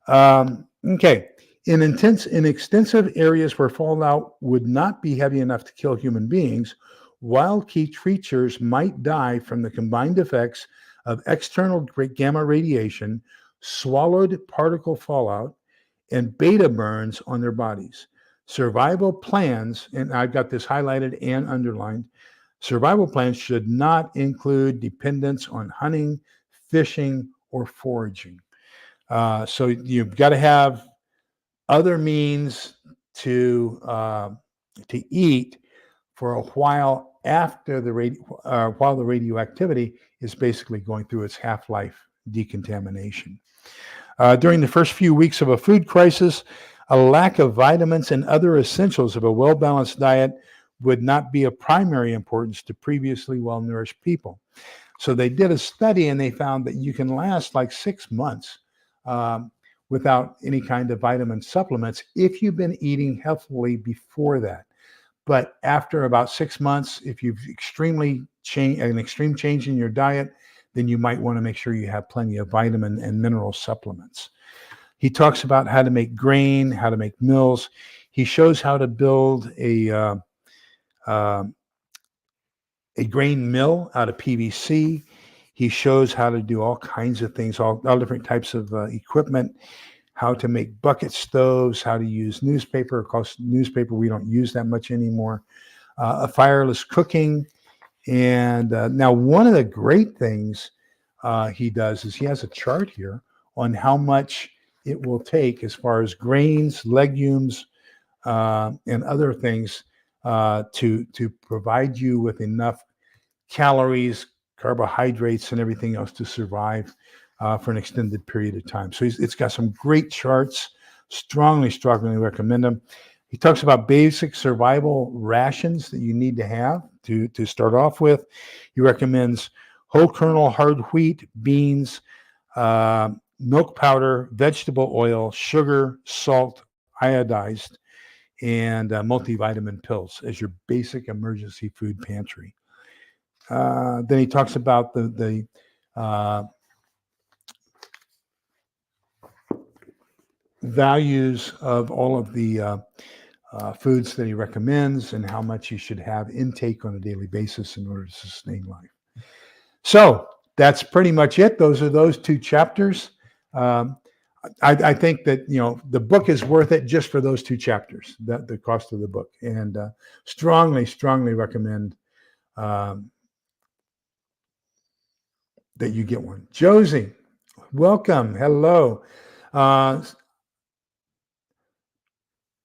S1: Okay. In extensive areas where fallout would not be heavy enough to kill human beings, wild creatures might die from the combined effects of external gamma radiation, swallowed particle fallout, and beta burns on their bodies. Survival plans, and I've got this highlighted and underlined, survival plans should not include dependence on hunting, fishing, or foraging. So you've got to have other means to eat for a while after while the radioactivity is basically going through its half-life decontamination. During the first few weeks of a food crisis, a lack of vitamins and other essentials of a well-balanced diet would not be of primary importance to previously well-nourished people. So they did a study and they found that you can last like 6 months without any kind of vitamin supplements if you've been eating healthily before that. But after about 6 months, if you've an extreme change in your diet, then you might want to make sure you have plenty of vitamin and mineral supplements. He talks about how to make grain, how to make mills. He shows how to build a grain mill out of PVC. He shows how to do all kinds of things, all different types of equipment, how to make bucket stoves, how to use newspaper. Of course, newspaper we don't use that much anymore. A fireless cooking. And now one of the great things he does is he has a chart here on how much it will take as far as grains, legumes, and other things to provide you with enough calories, carbohydrates, and everything else to survive for an extended period of time. So it's got some great charts. Strongly recommend them. He talks about basic survival rations that you need to have to start off with. He recommends whole kernel hard wheat, beans, milk powder, vegetable oil, sugar, salt, iodized, and multivitamin pills as your basic emergency food pantry. Then he talks about the values of all of the foods that he recommends and how much you should have intake on a daily basis in order to sustain life. So that's pretty much it. Those are those 2 chapters. I think that, the book is worth it just for those 2 chapters, the cost of the book, and strongly recommend that you get one. Josie, welcome. Hello.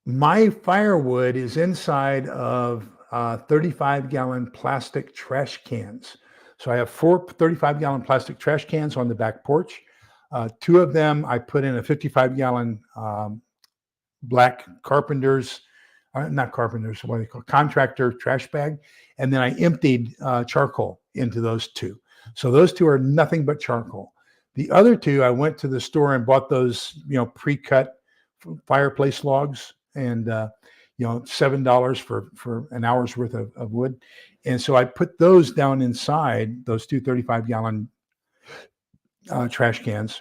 S1: My firewood is inside of 35-gallon plastic trash cans. So I have 4 35-gallon plastic trash cans on the back porch. 2 of them I put in a 55-gallon black contractor trash bag. And then I emptied charcoal into those 2. So those 2 are nothing but charcoal. The other 2, I went to the store and bought those, pre-cut fireplace logs, and $7 for an hour's worth of wood. And so I put those down inside those 2 35-gallon trash cans.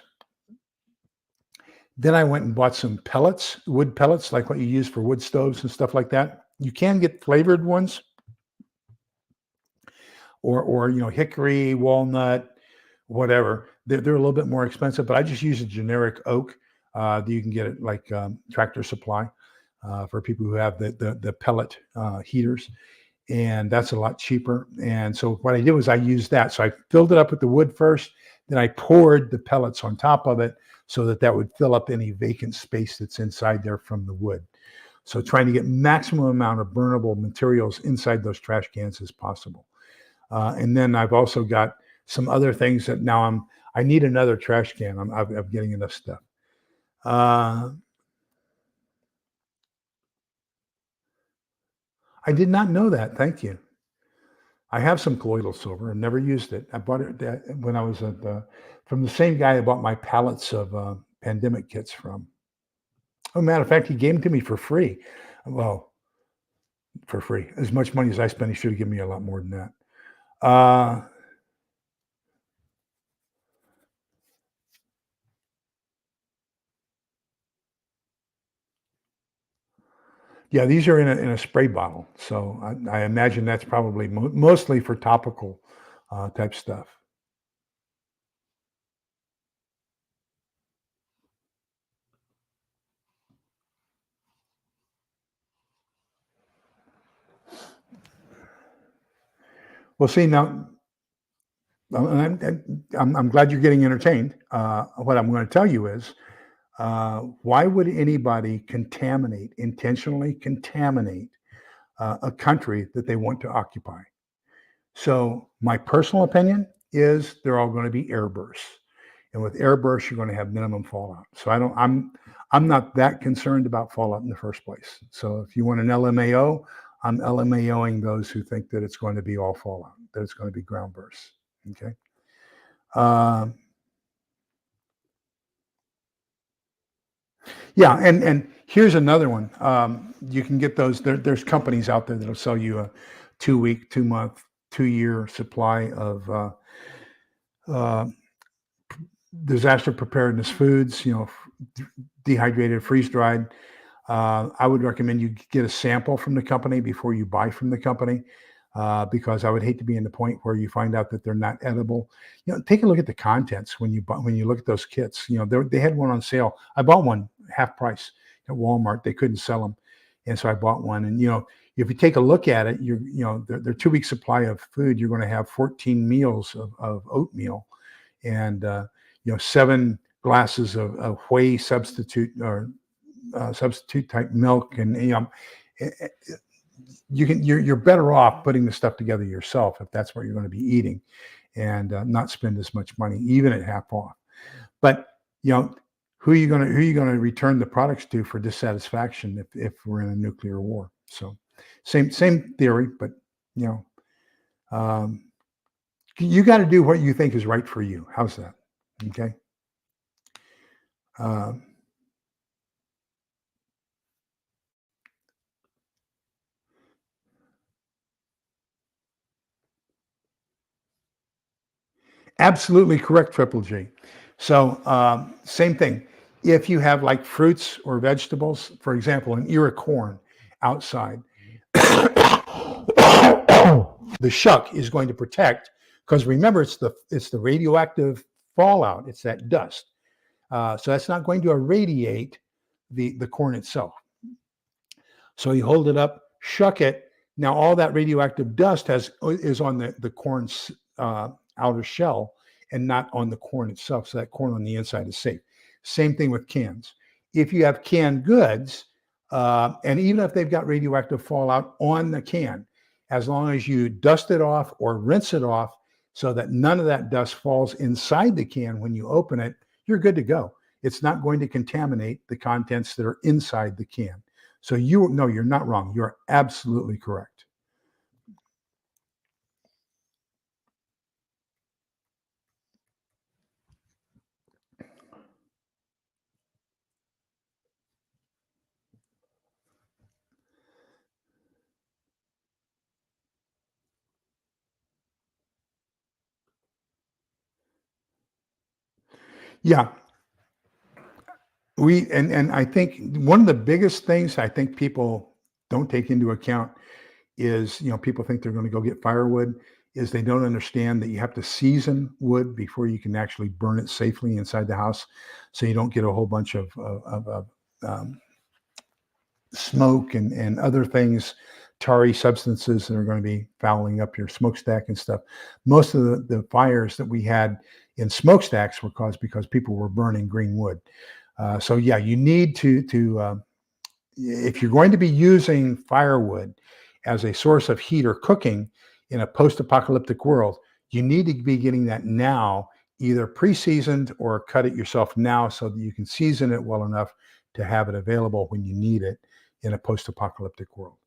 S1: Then I went and bought some pellets, wood pellets, like what you use for wood stoves and stuff like that. You can get flavored ones, or hickory, walnut, whatever. They're a little bit more expensive, but I just use a generic oak. You can get it like Tractor Supply for people who have the pellet heaters, and that's a lot cheaper. And so what I did was I used that. So I filled it up with the wood first, then I poured the pellets on top of it so that would fill up any vacant space that's inside there from the wood. So trying to get maximum amount of burnable materials inside those trash cans as possible. And then I've also got some other things that now I need another trash can. I'm getting enough stuff. I did not know that. Thank you. I have some colloidal silver. I've never used it. I bought it when I was from the same guy I bought my pallets of pandemic kits from. Oh, matter of fact, he gave them to me for free. Well, for free. As much money as I spent, he should have given me a lot more than that. Yeah, these are in a spray bottle. So I imagine that's probably mostly for topical type stuff. Well, see, now, I'm glad you're getting entertained. What I'm going to tell you is, why would anybody intentionally contaminate a country that they want to occupy? So my personal opinion is they're all going to be air bursts. And with air bursts, you're going to have minimum fallout. So I'm not that concerned about fallout in the first place. So if you want an LMAO, I'm LMAOing those who think that it's going to be all fallout, that it's going to be ground bursts. Okay. Yeah, and here's another one. You can get those. There's companies out there that'll sell you a 2-week, 2-month, 2-year supply of disaster preparedness foods. Dehydrated, freeze dried. I would recommend you get a sample from the company before you buy from the company, because I would hate to be in the point where you find out that they're not edible. Take a look at the contents when you look at those kits. They had one on sale. I bought one half price at Walmart. They couldn't sell them, and so I bought one. And if you take a look at it, their 2-week supply of food, you're going to have 14 meals of oatmeal, and 7 glasses of whey substitute or substitute type milk, and you're better off putting the stuff together yourself if that's what you're going to be eating, and not spend as much money even at half off. But who are you going to return the products to for dissatisfaction if we're in a nuclear war? So same theory, but um, you got to do what you think is right for you. How's that? Okay. Um, Absolutely correct, Triple G. So same thing. If you have like fruits or vegetables, for example, an ear of corn outside, the shuck is going to protect, because remember, it's the radioactive fallout. It's that dust. So that's not going to irradiate the corn itself. So you hold it up, shuck it. Now all that radioactive dust is on the corn's outer shell and not on the corn itself. So that corn on the inside is safe. Same thing with cans. If you have canned goods, and even if they've got radioactive fallout on the can, as long as you dust it off or rinse it off so that none of that dust falls inside the can when you open it, you're good to go. It's not going to contaminate the contents that are inside the can. So you're not wrong. You're absolutely correct. Yeah, and I think one of the biggest things I think people don't take into account is, people think they're going to go get firewood, is they don't understand that you have to season wood before you can actually burn it safely inside the house, so you don't get a whole bunch of smoke and other things, tarry substances that are going to be fouling up your smokestack and stuff. Most of the fires that we had in smokestacks were caused because people were burning green wood. So yeah, you need to if you're going to be using firewood as a source of heat or cooking in a post-apocalyptic world, you need to be getting that now, either pre-seasoned or cut it yourself now so that you can season it well enough to have it available when you need it in a post-apocalyptic world.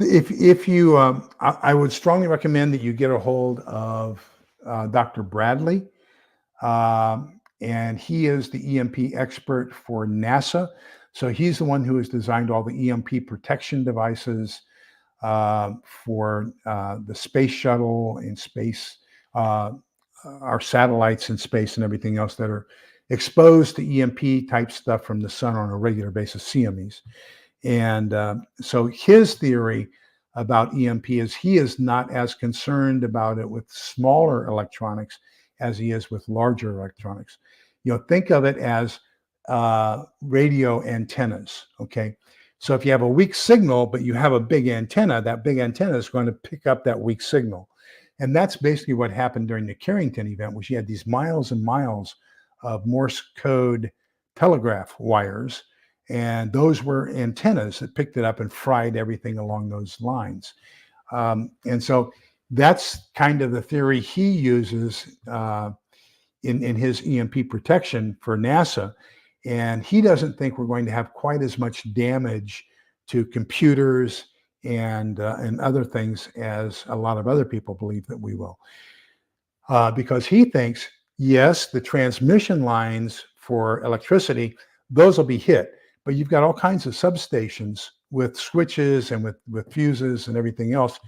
S1: If you, I would strongly recommend that you get a hold of Dr. Bradley. And he is the EMP expert for NASA. So he's the one who has designed all the EMP protection devices for the space shuttle and space, uh, our satellites in space and everything else that are exposed to EMP type stuff from the sun on a regular basis, CMEs. And so his theory about EMP is he is not as concerned about it with smaller electronics as he is with larger electronics. Think of it as radio antennas. Okay. So if you have a weak signal, but you have a big antenna, that big antenna is going to pick up that weak signal. And that's basically what happened during the Carrington event, which you had these miles and miles of Morse code telegraph wires, and those were antennas that picked it up and fried everything along those lines. And so that's kind of the theory he uses in his EMP protection for NASA. And he doesn't think we're going to have quite as much damage to computers and other things as a lot of other people believe that we will. Because he thinks, yes, the transmission lines for electricity, those will be hit, but you've got all kinds of substations with switches and with fuses and everything else.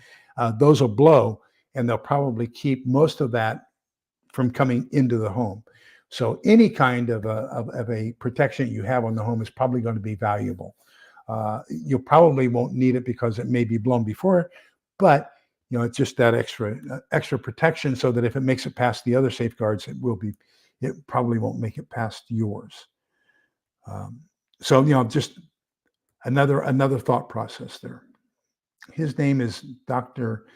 S1: Those will blow, and they'll probably keep most of that from coming into the home. So any kind of a protection you have on the home is probably going to be valuable. You probably won't need it because it may be blown before, but it's just that extra protection, so that if it makes it past the other safeguards, it probably won't make it past yours. So just another thought process there. His name is Dr.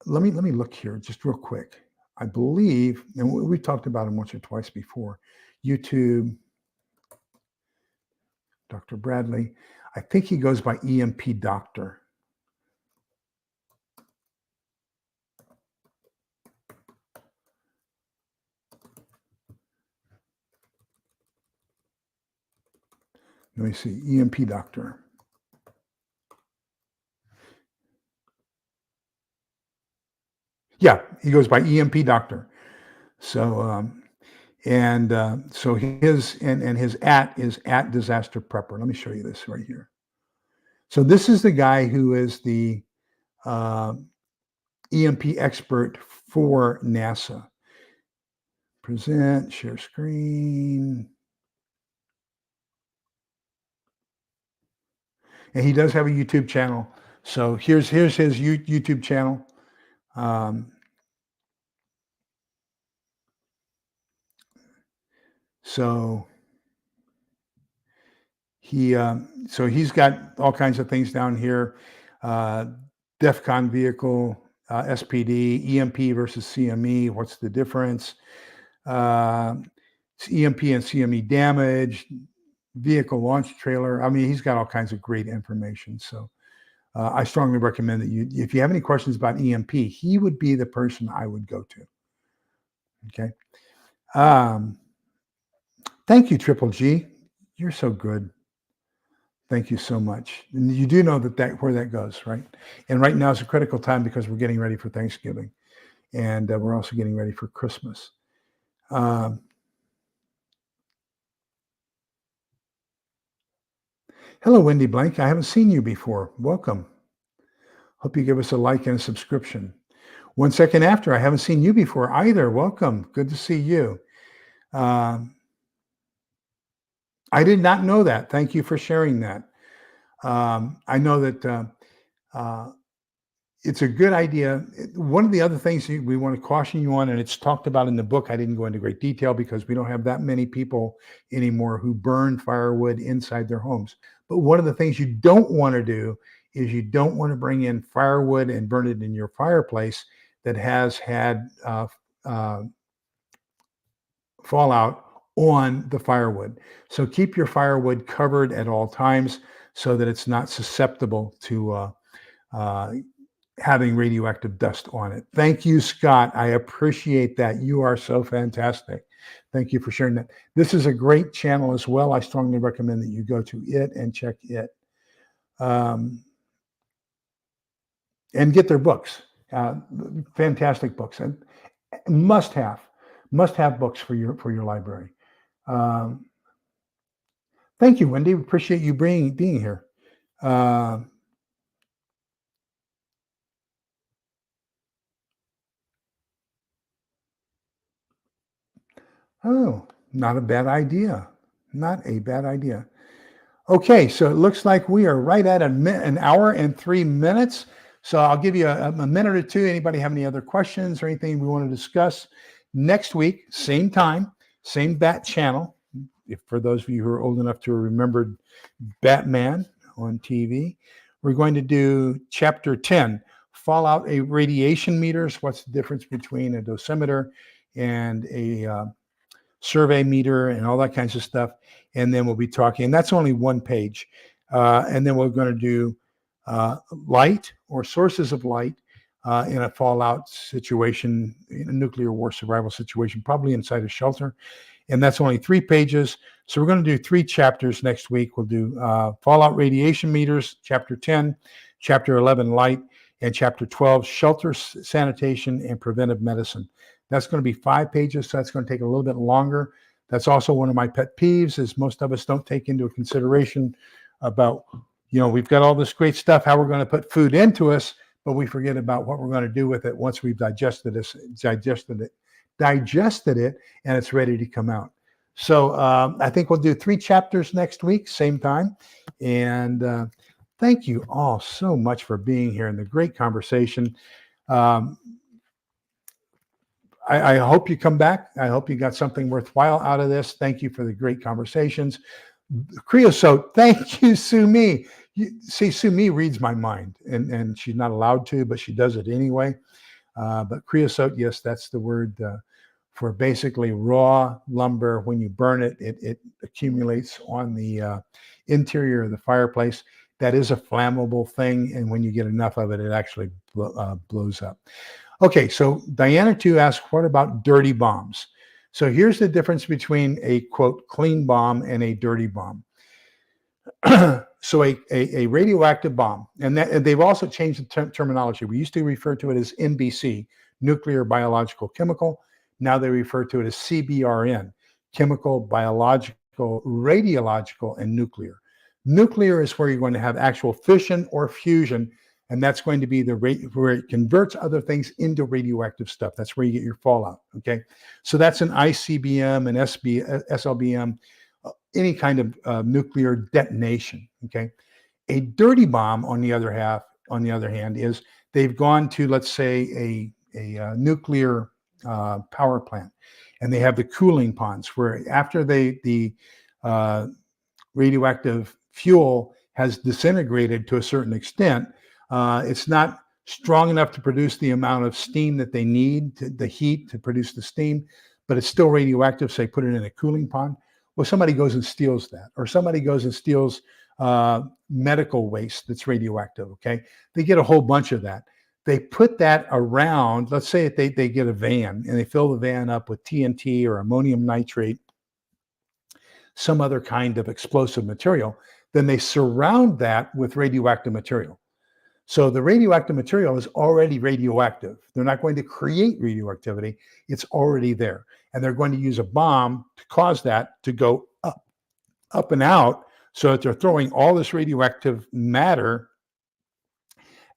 S1: Let me look here just real quick. I believe, and we've talked about him once or twice before. YouTube, Dr. Bradley. I think he goes by EMP Doctor. Let me see. EMP doctor. Yeah, he goes by EMP doctor. So so his at is at disaster prepper. Let me show you this right here. So this is the guy who is the uh, EMP expert for NASA. Present, share screen. And he does have a YouTube channel. So here's his YouTube channel. So he's got all kinds of things down here. DEFCON vehicle, SPD, EMP versus CME. What's the difference? EMP and CME damage, vehicle launch trailer. I mean, he's got all kinds of great information. So I strongly recommend that if you have any questions about EMP, he would be the person I would go to. Okay. Thank you, Triple G. You're so good. Thank you so much. And you do know that where that goes, right? And right now is a critical time because we're getting ready for Thanksgiving, and we're also getting ready for Christmas. Hello, Wendy Blank. I haven't seen you before. Welcome. Hope you give us a like and a subscription. 1 second after, I haven't seen you before either. Welcome. Good to see you. I did not know that. Thank you for sharing that. I know that it's a good idea. One of the other things we want to caution you on, and it's talked about in the book, I didn't go into great detail because we don't have that many people anymore who burn firewood inside their homes. But one of the things you don't want to do is you don't want to bring in firewood and burn it in your fireplace that has had fallout on the firewood. So keep your firewood covered at all times so that it's not susceptible to having radioactive dust on it. Thank you, Scott. I appreciate that. You are so fantastic. Thank you for sharing that. This is a great channel as well. I strongly recommend that you go to it and check it. And get their books. Fantastic books. And must have books for your library. Thank you, Wendy. Appreciate you being here. Oh, not a bad idea. Not a bad idea. Okay, so it looks like we are right at an hour and 3 minutes. So I'll give you a minute or two. Anybody have any other questions or anything we want to discuss? Next week, same time, same Bat channel. If for those of you who are old enough to remember Batman on TV, we're going to do chapter 10, fallout radiation meters. What's the difference between a dosimeter and a survey meter and all that kinds of stuff. And then we'll be talking, and that's only one page. And then we're going to do light or sources of light in a fallout situation, in a nuclear war survival situation, probably inside a shelter. And that's only 3 pages. So we're going to do 3 chapters next week. We'll do fallout radiation meters, chapter 10, chapter 11, light, and chapter 12, shelter sanitation and preventive medicine. That's going to be 5 pages, so that's going to take a little bit longer. That's also one of my pet peeves, is most of us don't take into consideration about, we've got all this great stuff, how we're going to put food into us, but we forget about what we're going to do with it once we've digested it, and it's ready to come out. So I think we'll do 3 chapters next week, same time. And thank you all so much for being here and the great conversation. I hope you come back. I hope you got something worthwhile out of this. Thank you for the great conversations. Creosote, thank you, Sumi. See, Sumi reads my mind, and she's not allowed to, but she does it anyway. But creosote, yes, that's the word for basically raw lumber. When you burn it, it accumulates on the interior of the fireplace. That is a flammable thing, and when you get enough of it, it actually blows up. Okay, so Diana 2 asks, what about dirty bombs? So here's the difference between a, quote, clean bomb and a dirty bomb. So a radioactive bomb, and they've also changed the terminology. We used to refer to it as NBC, nuclear, biological, chemical. Now they refer to it as CBRN, chemical, biological, radiological, and nuclear. Nuclear is where you're going to have actual fission or fusion, and that's going to be where it converts other things into radioactive stuff. That's where you get your fallout. Okay, so that's an ICBM, an SLBM, any kind of nuclear detonation. Okay, a dirty bomb, on the other hand, is they've gone to, let's say, a nuclear power plant, and they have the cooling ponds where after the radioactive fuel has disintegrated to a certain extent, it's not strong enough to produce the amount of steam that they need, the heat to produce the steam, but it's still radioactive, so they put it in a cooling pond. Well, somebody goes and steals that, or somebody goes and steals medical waste that's radioactive, okay? They get a whole bunch of that. They put that around, let's say they get a van, and they fill the van up with TNT or ammonium nitrate, some other kind of explosive material. Then they surround that with radioactive material. So the radioactive material is already radioactive. They're not going to create radioactivity. It's already there. And they're going to use a bomb to cause that to go up and out, so that they're throwing all this radioactive matter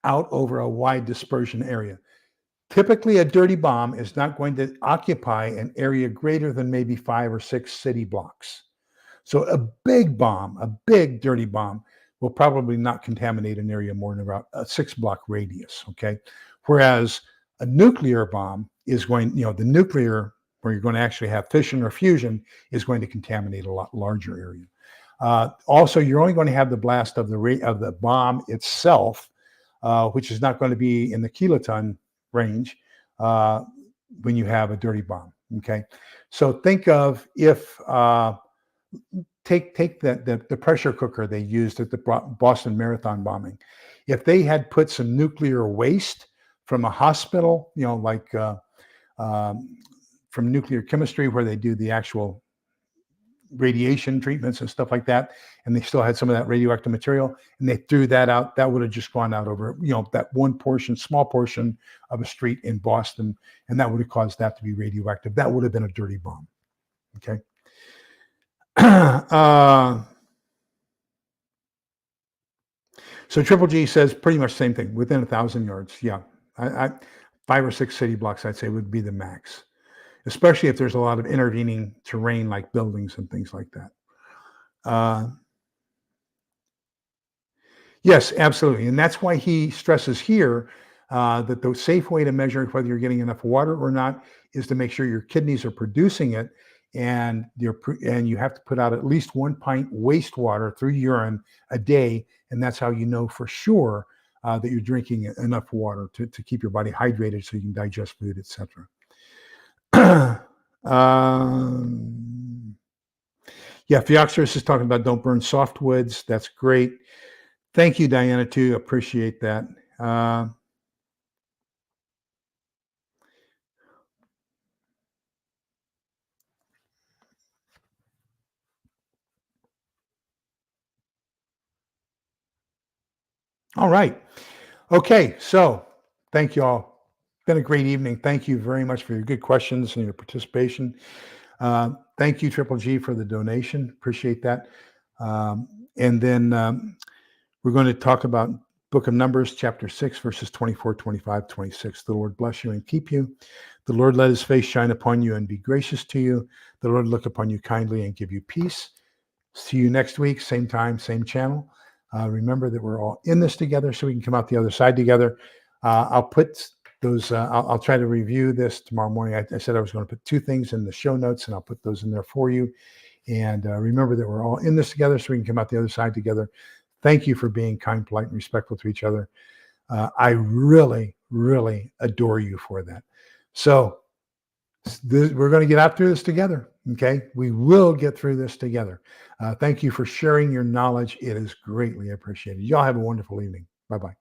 S1: out over a wide dispersion area. Typically, a dirty bomb is not going to occupy an area greater than maybe 5 or 6 city blocks. So a big bomb, a big dirty bomb, will probably not contaminate an area more than about a 6-block radius, okay? Whereas a nuclear bomb is going, the nuclear, where you're going to actually have fission or fusion, is going to contaminate a lot larger area. Also, you're only going to have the blast of the bomb itself, which is not going to be in the kiloton range when you have a dirty bomb, okay? So think of if... Take the pressure cooker they used at the Boston Marathon bombing. If they had put some nuclear waste from a hospital, like from nuclear chemistry, where they do the actual radiation treatments and stuff like that, and they still had some of that radioactive material, and they threw that out, that would have just gone out over, that small portion of a street in Boston, and that would have caused that to be radioactive. That would have been a dirty bomb, okay? So Triple G says pretty much the same thing, within 1,000 yards. Yeah, 5 or 6 city blocks, I'd say, would be the max, especially if there's a lot of intervening terrain like buildings and things like that. Yes, absolutely. And that's why he stresses here that the safe way to measure whether you're getting enough water or not is to make sure your kidneys are producing it, and you have to put out at least 1 pint wastewater through urine a day, and that's how you know for sure that you're drinking enough water to keep your body hydrated so you can digest food, etc. Yeah, Theoxerus is talking about don't burn softwoods. That's great. Thank you, Diana, too. Appreciate that. All right. Okay, so thank you all. Been a great evening. Thank you very much for your good questions and your participation. Thank you, Triple G, for the donation. Appreciate that. And then we're going to talk about Book of Numbers, chapter 6, verses 24, 25, 26. The Lord bless you and keep you. The Lord let his face shine upon you and be gracious to you. The Lord look upon you kindly and give you peace. See you next week, same time, same channel. Remember that we're all in this together so we can come out the other side together. I'll put those, I'll try to review this tomorrow morning. I said I was going to put 2 things in the show notes, and I'll put those in there for you. And remember that we're all in this together so we can come out the other side together. Thank you for being kind, polite, and respectful to each other. I really, really adore you for that. So we're going to get out through this together. Okay, we will get through this together. Thank you for sharing your knowledge. It is greatly appreciated. Y'all have a wonderful evening. Bye-bye.